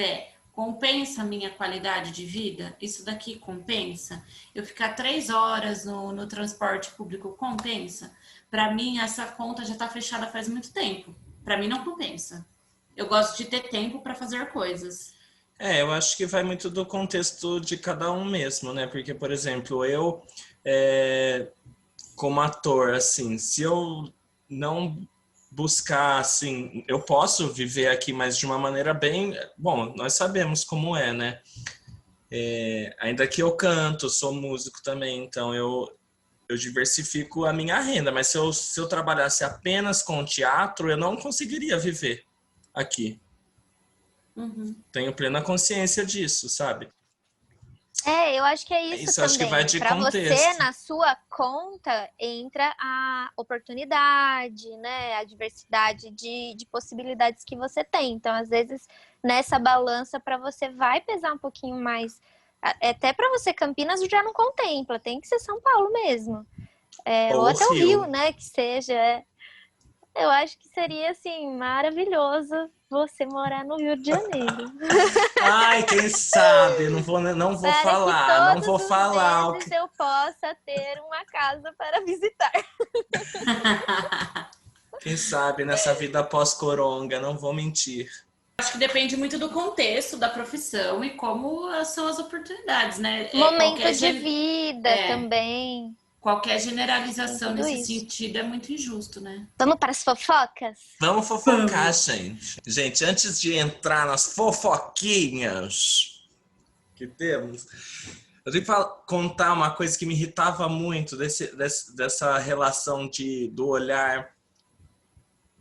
compensa a minha qualidade de vida? Isso daqui compensa? Eu ficar 3 horas no transporte público compensa? Para mim, essa conta já está fechada faz muito tempo. Para mim, não compensa. Eu gosto de ter tempo para fazer coisas. Eu acho que vai muito do contexto de cada um mesmo, né? Porque, por exemplo, eu, como ator, assim, se eu não buscar, assim, eu posso viver aqui, mas de uma maneira bem... Bom, nós sabemos como é, né? Ainda que eu canto, sou músico também, então eu diversifico a minha renda, mas se eu trabalhasse apenas com teatro, eu não conseguiria viver aqui. Uhum. Tenho plena consciência disso, sabe? Eu acho que é isso também. Acho que vai de Pra contexto. você, na sua conta, entra a oportunidade, né? A diversidade de possibilidades que você tem. Então, às vezes, nessa balança, para você vai pesar um pouquinho mais. Até para você, Campinas já não contempla. Tem que ser São Paulo mesmo. Ou até o Rio, né? Que seja. Eu acho que seria, assim, maravilhoso você morar no Rio de Janeiro. Ai, quem sabe? Não vou falar. Não vou falar. Meses eu possa ter uma casa para visitar. Quem sabe nessa vida pós-coronga, não vou mentir. Acho que depende muito do contexto da profissão e como são as oportunidades, né? Momento de vida também. Qualquer generalização nesse sentido é muito injusto, né? Vamos para as fofocas? Vamos fofocar, gente. Gente, antes de entrar nas fofoquinhas que temos, Eu tenho que contar uma coisa que me irritava muito dessa relação do olhar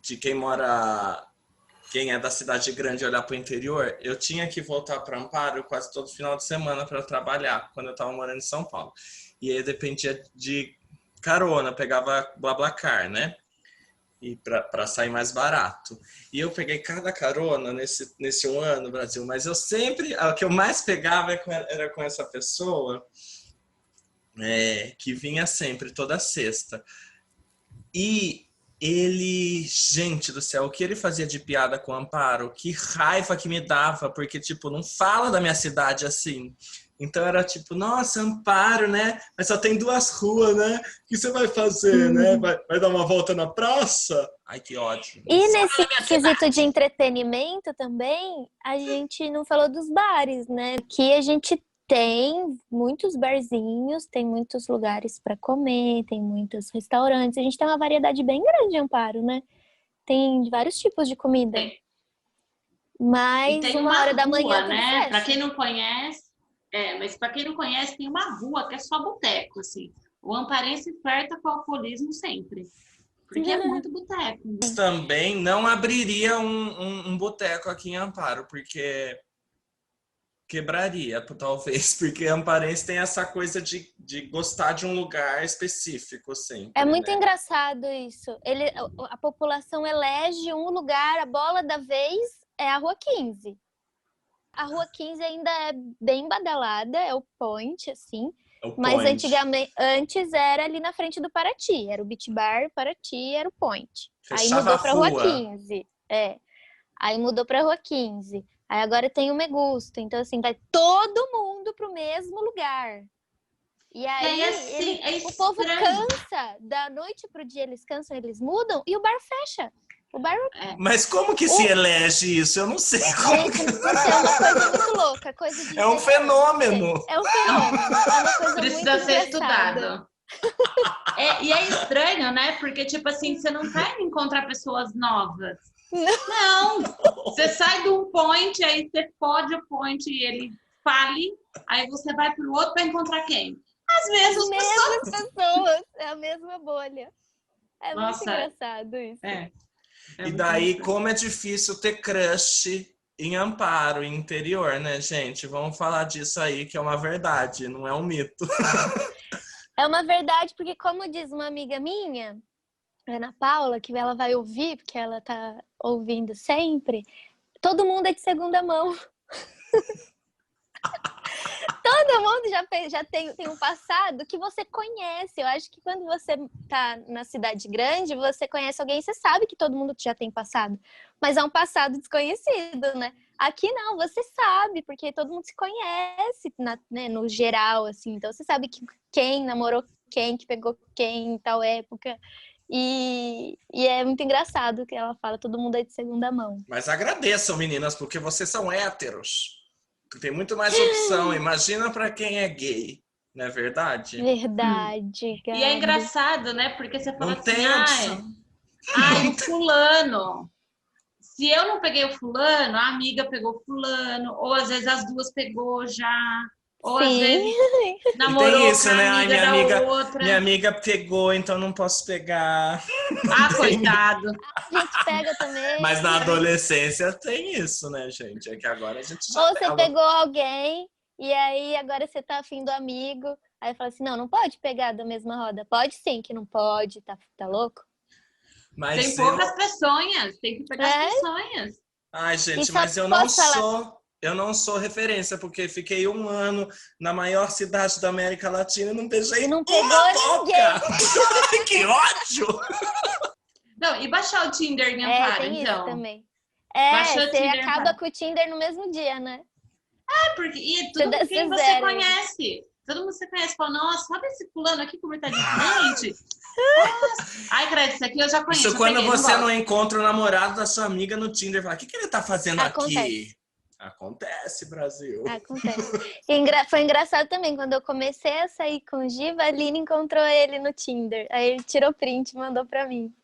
de quem é da cidade grande olhar para o interior. Eu tinha que voltar para Amparo quase todo final de semana para trabalhar, quando eu estava morando em São Paulo. E aí dependia de carona, pegava BlaBlaCar, né? E para sair mais barato. E eu peguei cada carona nesse um ano no Brasil, mas eu sempre, o que eu mais pegava era com essa pessoa que vinha sempre, toda sexta. E ele, gente do céu, o que ele fazia de piada com o Amparo, que raiva que me dava, porque, tipo, não fala da minha cidade assim. Então era tipo, nossa, Amparo, né? Mas só tem 2 ruas, né? O que você vai fazer, né? Vai dar uma volta na praça? Ai, que ódio. E nesse quesito de entretenimento também, a gente não falou dos bares, né? Que a gente tem muitos barzinhos, tem muitos lugares para comer, tem muitos restaurantes. A gente tem uma variedade bem grande em Amparo, né? Tem vários tipos de comida. Mas e tem uma hora da manhã, né? Para quem não conhece, mas para quem não conhece, tem uma rua que é só boteco, assim. O amparense flerta com o alcoolismo sempre. Porque é muito boteco. Também não abriria um boteco aqui em Amparo, porque quebraria, talvez, porque amparense tem essa coisa de gostar de um lugar específico, assim. É muito engraçado isso. A população elege um lugar, a bola da vez é a Rua 15. A Rua 15 ainda é bem badalada, é o point, assim. Mas antes era ali na frente do Paraty. Era o Beach Bar, Paraty era o point. Aí mudou pra Rua 15. Aí mudou pra Rua 15. Aí agora tem o Megusto. Então, assim, vai todo mundo pro mesmo lugar. E aí o povo cansa. Da noite pro dia eles cansam, eles mudam e o bar fecha. Mas como que se elege isso? Eu não sei. É uma coisa muito louca. É um fenômeno. É um fenômeno. É uma coisa Precisa muito ser engraçada. estudado. E é estranho, né? Porque, tipo assim, você não tá indo encontrar pessoas novas. Não! Você sai de um point, aí você fode o point e ele fale, aí você vai pro outro para encontrar quem? As mesmas pessoas. É a mesma bolha. É muito engraçado isso. E daí, como é difícil ter crush em Amparo, em interior, né, gente? Vamos falar disso aí, que é uma verdade, não é um mito. É uma verdade, porque como diz uma amiga minha, Ana Paula, que ela vai ouvir, porque ela tá ouvindo sempre, todo mundo é de segunda mão. Todo mundo já tem um passado que você conhece. Eu acho que quando você tá na cidade grande, você conhece alguém e você sabe que todo mundo já tem passado. Mas é um passado desconhecido, né? Aqui não, você sabe, porque todo mundo se conhece, né, no geral, assim. Então você sabe quem namorou quem, que pegou quem em tal época. E é muito engraçado que ela fala, todo mundo é de segunda mão. Mas agradeçam, meninas, porque vocês são héteros. Tem muito mais opção. Imagina pra quem é gay, não é verdade? Verdade, E é engraçado, né? Porque você fala não assim, tem opção. o fulano. Se eu não peguei o fulano, a amiga pegou o fulano. Ou às vezes as duas pegou já. Ou às vezes namorou tem isso, com a né? amiga da outra. Minha amiga pegou, então não posso pegar. Coitado. A gente pega também. Mas na adolescência tem isso, né, gente? É que agora a gente já... Ou você pegou alguém e aí agora você tá afim do amigo. Aí fala assim, não pode pegar da mesma roda. Pode sim, que não pode. Tá louco? Mas tem poucas peçonhas. Tem que pegar as peçonhas. Ai, gente, mas eu não sou referência, porque fiquei 1 ano na maior cidade da América Latina e não beijei não pegou ninguém. Que ódio! Não, e baixar o Tinder em Amparo, tem então? Isso também. Você acaba com o Tinder no mesmo dia, né? Porque todo mundo que você conhece. Todo mundo que você conhece fala, nossa, sabe esse fulano aqui como ele tá diferente? Ai, credo, isso aqui eu já conheço. Isso quando você não encontra o namorado da sua amiga no Tinder, fala, o que ele tá fazendo aqui? Acontece, Brasil. Acontece. Foi engraçado também, quando eu comecei a sair com o Giva, a Aline encontrou ele no Tinder. Aí ele tirou print e mandou pra mim.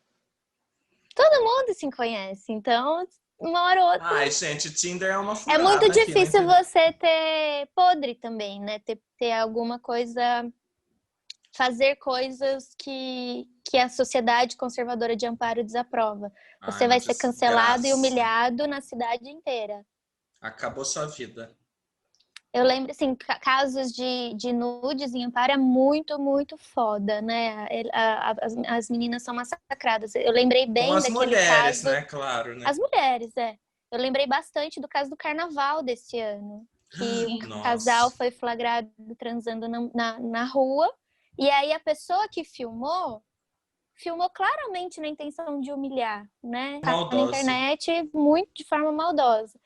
Todo mundo se conhece, então uma hora ou outra... Ai, gente, Tinder é uma furada. É muito difícil você ter podre também, né? Ter ter alguma coisa, fazer coisas que a sociedade conservadora de Amparo desaprova. Você Ai, vai ser cancelado e desgraça. humilhado na cidade inteira. Acabou sua vida. Eu lembro, assim, casos de nudes em Amparo é muito, muito foda, né? As meninas são massacradas. Eu lembrei Com bem as daquele mulheres, caso. né? Claro, né? As mulheres, é. Eu lembrei bastante do caso do carnaval desse ano. Que um Nossa. casal foi flagrado transando na rua. E aí a pessoa que filmou claramente na intenção de humilhar, né? Maldoso. Na internet, muito de forma maldosa.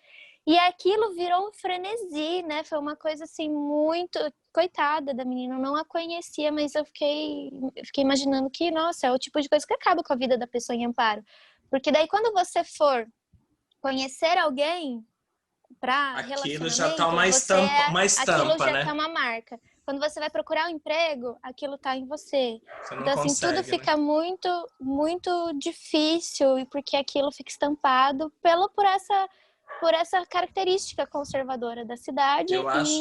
E aquilo virou um frenesi, né? Foi uma coisa assim muito... Coitada da menina, eu não a conhecia, mas eu fiquei imaginando que, nossa, é o tipo de coisa que acaba com a vida da pessoa em Amparo. Porque daí quando você for conhecer alguém para Aquilo relacionamento, já tá uma aquilo estampa, já né? tá uma marca. Quando você vai procurar um emprego, aquilo tá em você. Você não Então, assim, consegue, tudo né? fica muito, muito difícil, e porque aquilo fica estampado por essa característica conservadora da cidade Eu acho.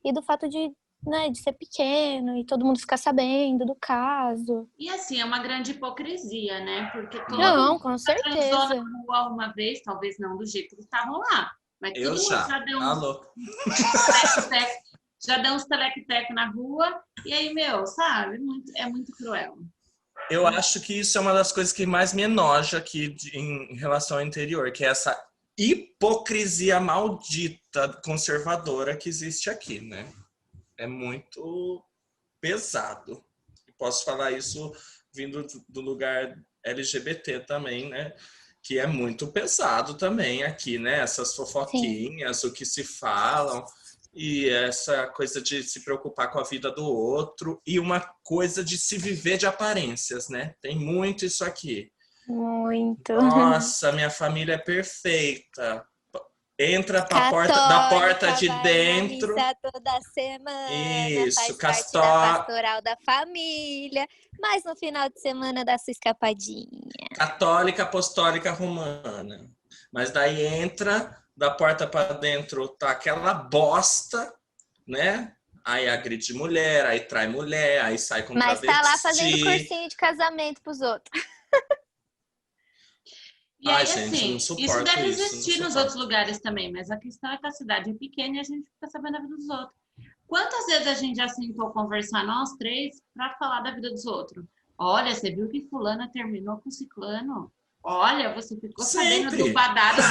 e do fato de, né, de ser pequeno e todo mundo ficar sabendo do caso. E assim, é uma grande hipocrisia, né? Porque todo Não, mundo com já transou certeza. na rua uma vez, talvez não do jeito que eles estavam lá. Mas Eu todo mundo já deu uns Alô. telectec, já deu uns telectec na rua. E aí, meu, sabe? É muito cruel. Eu acho que isso é uma das coisas que mais me enoja aqui em relação ao interior, que é essa hipocrisia maldita conservadora que existe aqui, né? É muito pesado. Posso falar isso vindo do lugar LGBT também, né? Que é muito pesado também aqui, né? Essas fofoquinhas, Sim. O que se falam, e essa coisa de se preocupar com a vida do outro, e uma coisa de se viver de aparências, né? Tem muito isso aqui. Muito. Nossa, minha família é perfeita. Entra pra Católica, da porta de vai dentro. Na missa toda semana, Isso, faz parte da pastoral da família, mas no final de semana dá sua escapadinha. Católica, apostólica, romana. Mas daí entra, da porta para dentro, tá aquela bosta, né? Aí agride mulher, aí trai mulher, aí sai com Mas travesti. tá lá fazendo cursinho de casamento pros outros. E aí, gente, assim, não suporto isso deve isso, existir nos outros lugares também, mas a questão é que a cidade é pequena e a gente fica sabendo da vida dos outros. Quantas vezes a gente já sentou conversar, nós três, para falar da vida dos outros? Olha, você viu que fulana terminou com ciclano? Olha, você ficou sabendo do badado.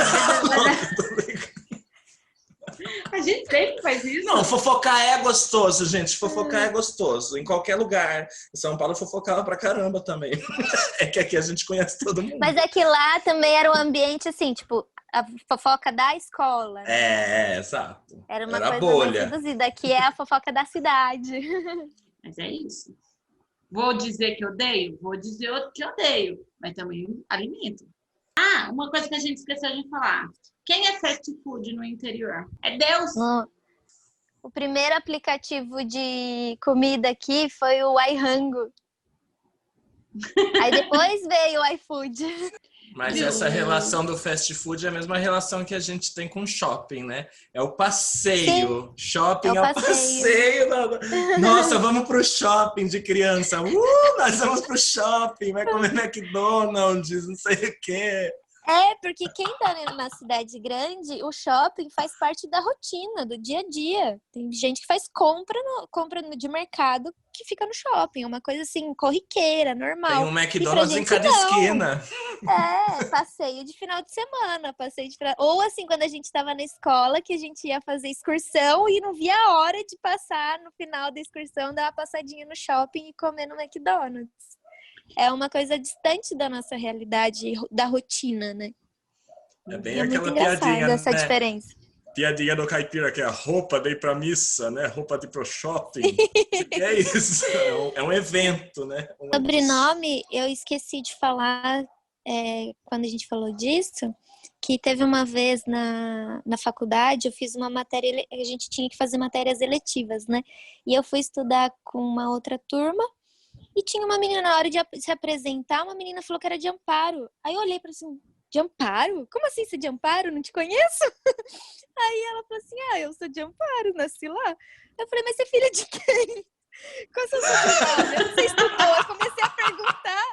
A gente sempre faz isso. Não, fofocar é gostoso, gente. Fofocar é gostoso. Em qualquer lugar. Em São Paulo fofocava pra caramba também. É que aqui a gente conhece todo mundo. Mas é que lá também era um ambiente assim, tipo, a fofoca da escola. Né? Exato. Era uma coisa bolha. mais reduzida. Aqui é a fofoca da cidade. Mas é isso. Vou dizer que odeio? Vou dizer que odeio. Mas também alimento. Ah, uma coisa que a gente esqueceu de falar. Quem é fast food no interior? É Deus. O primeiro aplicativo de comida aqui foi o iRango. Aí depois veio o iFood. Mas essa relação do fast food é a mesma relação que a gente tem com shopping, né? É o passeio. Sim, shopping é o passeio. Nossa, vamos pro shopping de criança. Nós vamos pro shopping, vai comer McDonald's, não sei o quê. É, porque quem tá numa cidade grande, o shopping faz parte da rotina, do dia a dia. Tem gente que faz compra de mercado que fica no shopping. É uma coisa assim, corriqueira, normal. Tem um McDonald's em cada esquina. É, passeio de final de semana. Ou assim, quando a gente tava na escola, que a gente ia fazer excursão e não via a hora de passar no final da excursão, dar uma passadinha no shopping e comer no McDonald's. É uma coisa distante da nossa realidade, da rotina, né? É bem aquela piadinha, essa diferença. Piadinha do caipira, que é a roupa de ir pra missa, né? Roupa de ir pro shopping. É isso, é um evento, né? Sobrenome, eu esqueci de falar quando a gente falou disso, que teve uma vez na faculdade, eu fiz uma matéria, a gente tinha que fazer matérias eletivas, né? E eu fui estudar com uma outra turma, e tinha uma menina, na hora de se apresentar, uma menina falou que era de Amparo. Aí eu olhei para assim, de Amparo? Como assim você é de Amparo? Não te conheço? Aí ela falou assim, eu sou de Amparo, nasci lá. Eu falei, mas você é filha de quem? Qual é o seu sobrenome? Onde você estudou? Eu comecei a perguntar.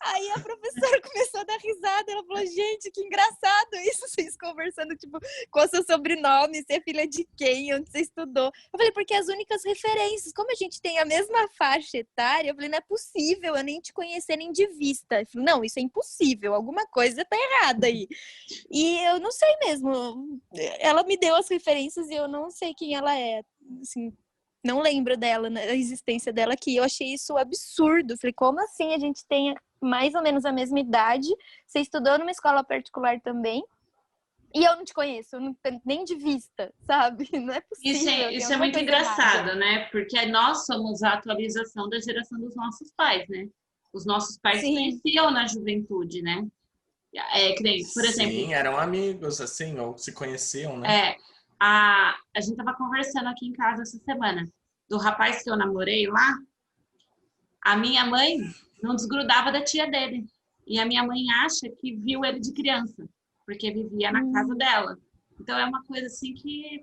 Aí a professora começou a dar risada. Ela falou, gente, que engraçado isso. Vocês conversando, tipo, qual é o seu sobrenome? Você é filha de quem? Onde você estudou? Eu falei, porque as únicas referências, como a gente tem a mesma faixa etária, eu falei, não é possível eu nem te conhecer nem de vista. Eu falei, não, isso é impossível. Alguma coisa tá errada aí. E eu não sei mesmo. Ela me deu as referências e eu não sei quem ela é. Assim, não lembro dela, da existência dela aqui. Eu achei isso absurdo. Falei, como assim a gente tem mais ou menos a mesma idade? Você estudou numa escola particular também? E eu não te conheço, eu não tenho nem de vista, sabe? Não é possível. Isso é muito engraçado, né? Porque nós somos a atualização da geração dos nossos pais, né? Os nossos pais conheciam na juventude, né? Que nem, por exemplo... Sim, eram amigos, assim, ou se conheciam, né? A gente tava conversando aqui em casa essa semana, do rapaz que eu namorei lá. A minha mãe não desgrudava da tia dele. E a minha mãe acha que viu ele de criança, porque vivia na casa dela. Então é uma coisa assim que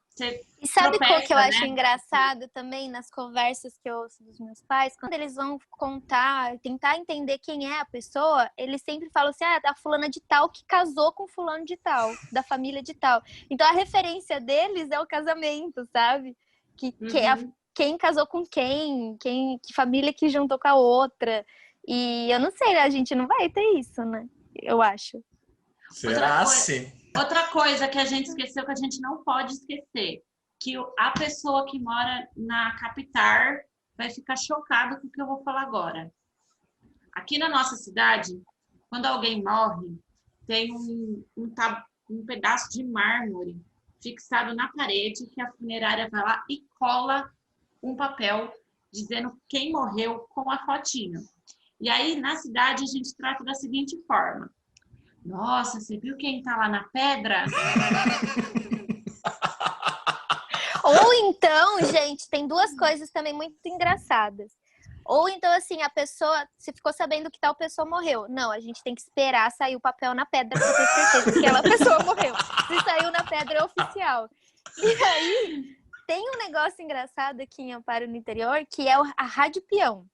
você E sabe tropeça, qual que eu né? acho engraçado também nas conversas que eu ouço dos meus pais? Quando eles vão contar, tentar entender quem é a pessoa, eles sempre falam assim, a fulana de tal que casou com fulano de tal, da família de tal. Então a referência deles é o casamento, sabe? Quem casou com quem, que família que juntou com a outra. E eu não sei, a gente não vai ter isso, né? Eu acho. Será assim? Outra coisa que a gente esqueceu, que a gente não pode esquecer, que a pessoa que mora na capital vai ficar chocada com o que eu vou falar agora. Aqui na nossa cidade, quando alguém morre, tem um pedaço de mármore fixado na parede que a funerária vai lá e cola um papel dizendo quem morreu com a fotinho. E aí, na cidade, a gente trata da seguinte forma. Nossa, você viu quem tá lá na pedra? Ou então, gente, tem duas coisas também muito engraçadas. Ou então, assim, a pessoa, você ficou sabendo que tal pessoa morreu. Não, a gente tem que esperar sair o papel na pedra pra ter certeza que aquela pessoa morreu. Se saiu na pedra, é oficial. E aí, tem um negócio engraçado aqui em Amparo, no interior, que é a rádio peão.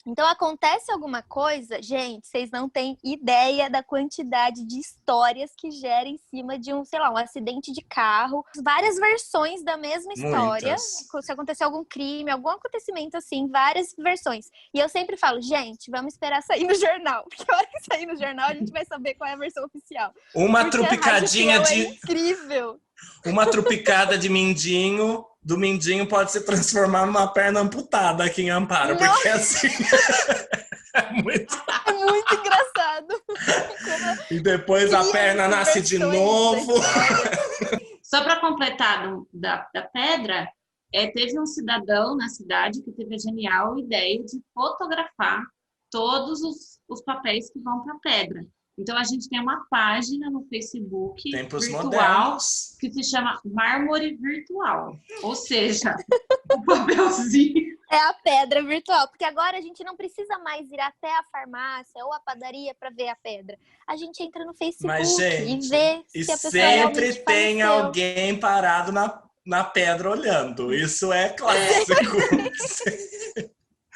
Então, acontece alguma coisa, gente, vocês não têm ideia da quantidade de histórias que gera em cima de um acidente de carro. Várias versões da mesma história. Muitas. Se acontecer algum crime, algum acontecimento assim, várias versões. E eu sempre falo, gente, vamos esperar sair no jornal. Porque a hora que sair no jornal, a gente vai saber qual é a versão oficial. Uma Porque trupicadinha é incrível. Uma trupicada de mindinho, do mindinho pode se transformar numa perna amputada aqui em Amparo. Não. Porque assim... é muito engraçado. E depois a perna nasce de novo. Só para completar da pedra, teve um cidadão na cidade que teve a genial ideia de fotografar todos os papéis que vão para a pedra. Então, a gente tem uma página no Facebook virtual que se chama Mármore Virtual. Ou seja, o papelzinho... É a pedra virtual, porque agora a gente não precisa mais ir até a farmácia ou a padaria para ver a pedra. A gente entra no Facebook. Mas, gente, e vê se a pessoa sempre tem faleceu. alguém parado na pedra olhando. Isso é clássico.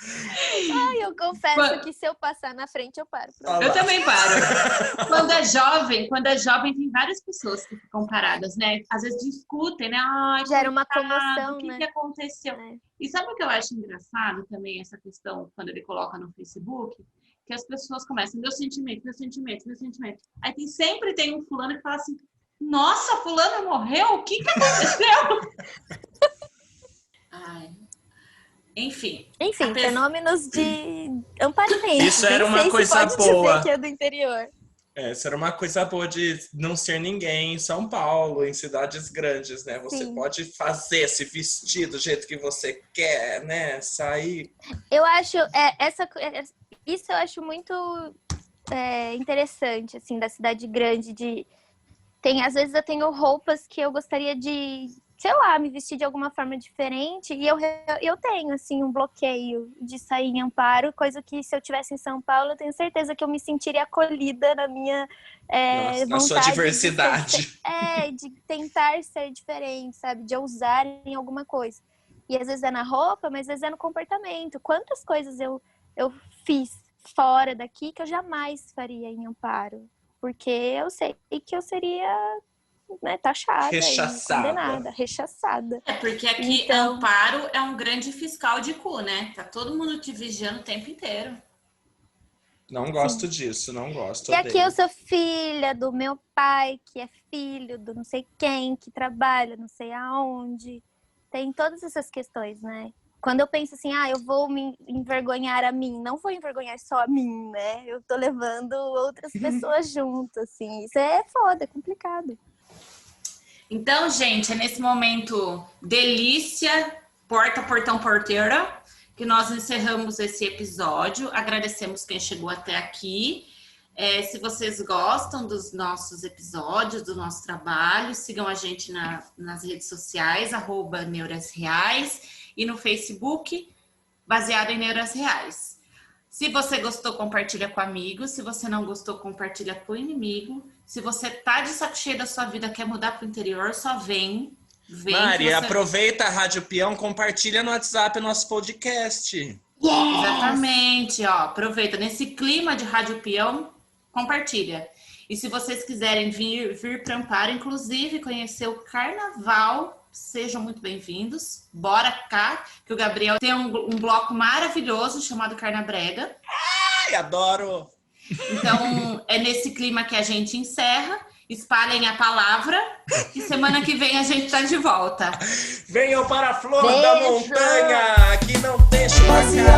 Ai, eu confesso que se eu passar na frente, eu paro. Eu também paro. Quando é jovem, tem várias pessoas que ficam paradas, né? Às vezes discutem, né? Ai, gera uma comoção, o que né? que aconteceu? E sabe o que eu acho engraçado também, essa questão, quando ele coloca no Facebook? Que as pessoas começam, meu sentimento. Aí sempre tem um fulano que fala assim, nossa, fulano morreu? O que aconteceu? Ai... Enfim, fenômenos de amparamento. Isso era uma coisa boa. Dizer que é do interior. Isso era uma coisa boa de não ser ninguém em São Paulo, em cidades grandes, né? Você pode fazer, se vestir do jeito que você quer, né? Sair. Eu acho, isso eu acho muito interessante, assim, da cidade grande. Às vezes eu tenho roupas que eu gostaria de sei lá, me vestir de alguma forma diferente. E eu tenho, assim, um bloqueio de sair em Amparo, coisa que se eu estivesse em São Paulo, eu tenho certeza que eu me sentiria acolhida na minha Na sua vontade diversidade. de tentar ser diferente, sabe? De ousar em alguma coisa. E às vezes é na roupa, mas às vezes é no comportamento. Quantas coisas eu fiz fora daqui que eu jamais faria em Amparo? Porque eu sei que eu seria... né, taxada, condenada, rechaçada. Porque aqui então... Amparo é um grande fiscal de cu, né? Tá todo mundo te vigiando o tempo inteiro. Não gosto disso, não gosto. E aqui eu sou filha do meu pai, que é filho do não sei quem, que trabalha não sei aonde. Tem todas essas questões, né? Quando eu penso assim, eu vou me envergonhar a mim, não vou envergonhar só a mim, né? Eu tô levando outras pessoas junto, assim. Isso é foda, é complicado. Então, gente, é nesse momento delícia, portão, porteira, que nós encerramos esse episódio. Agradecemos quem chegou até aqui. Se vocês gostam dos nossos episódios, do nosso trabalho, sigam a gente nas redes sociais, @neurasreais, e no Facebook, baseado em Neuras Reais. Se você gostou, compartilha com amigos. Se você não gostou, compartilha com o inimigo. Se você tá de saco cheio da sua vida, quer mudar pro interior, só vem. Mari, aproveita a Rádio Peão, compartilha no WhatsApp o nosso podcast. Yes! Exatamente, ó. Aproveita. Nesse clima de Rádio Peão, compartilha. E se vocês quiserem vir para Amparo, inclusive conhecer o Carnaval, sejam muito bem-vindos. Bora cá, que o Gabriel tem um bloco maravilhoso chamado Carnabrega. Ai, adoro! Então, é nesse clima que a gente encerra. Espalhem a palavra e semana que vem a gente tá de volta. Venham para a Flor da Montanha, que não tem chuva.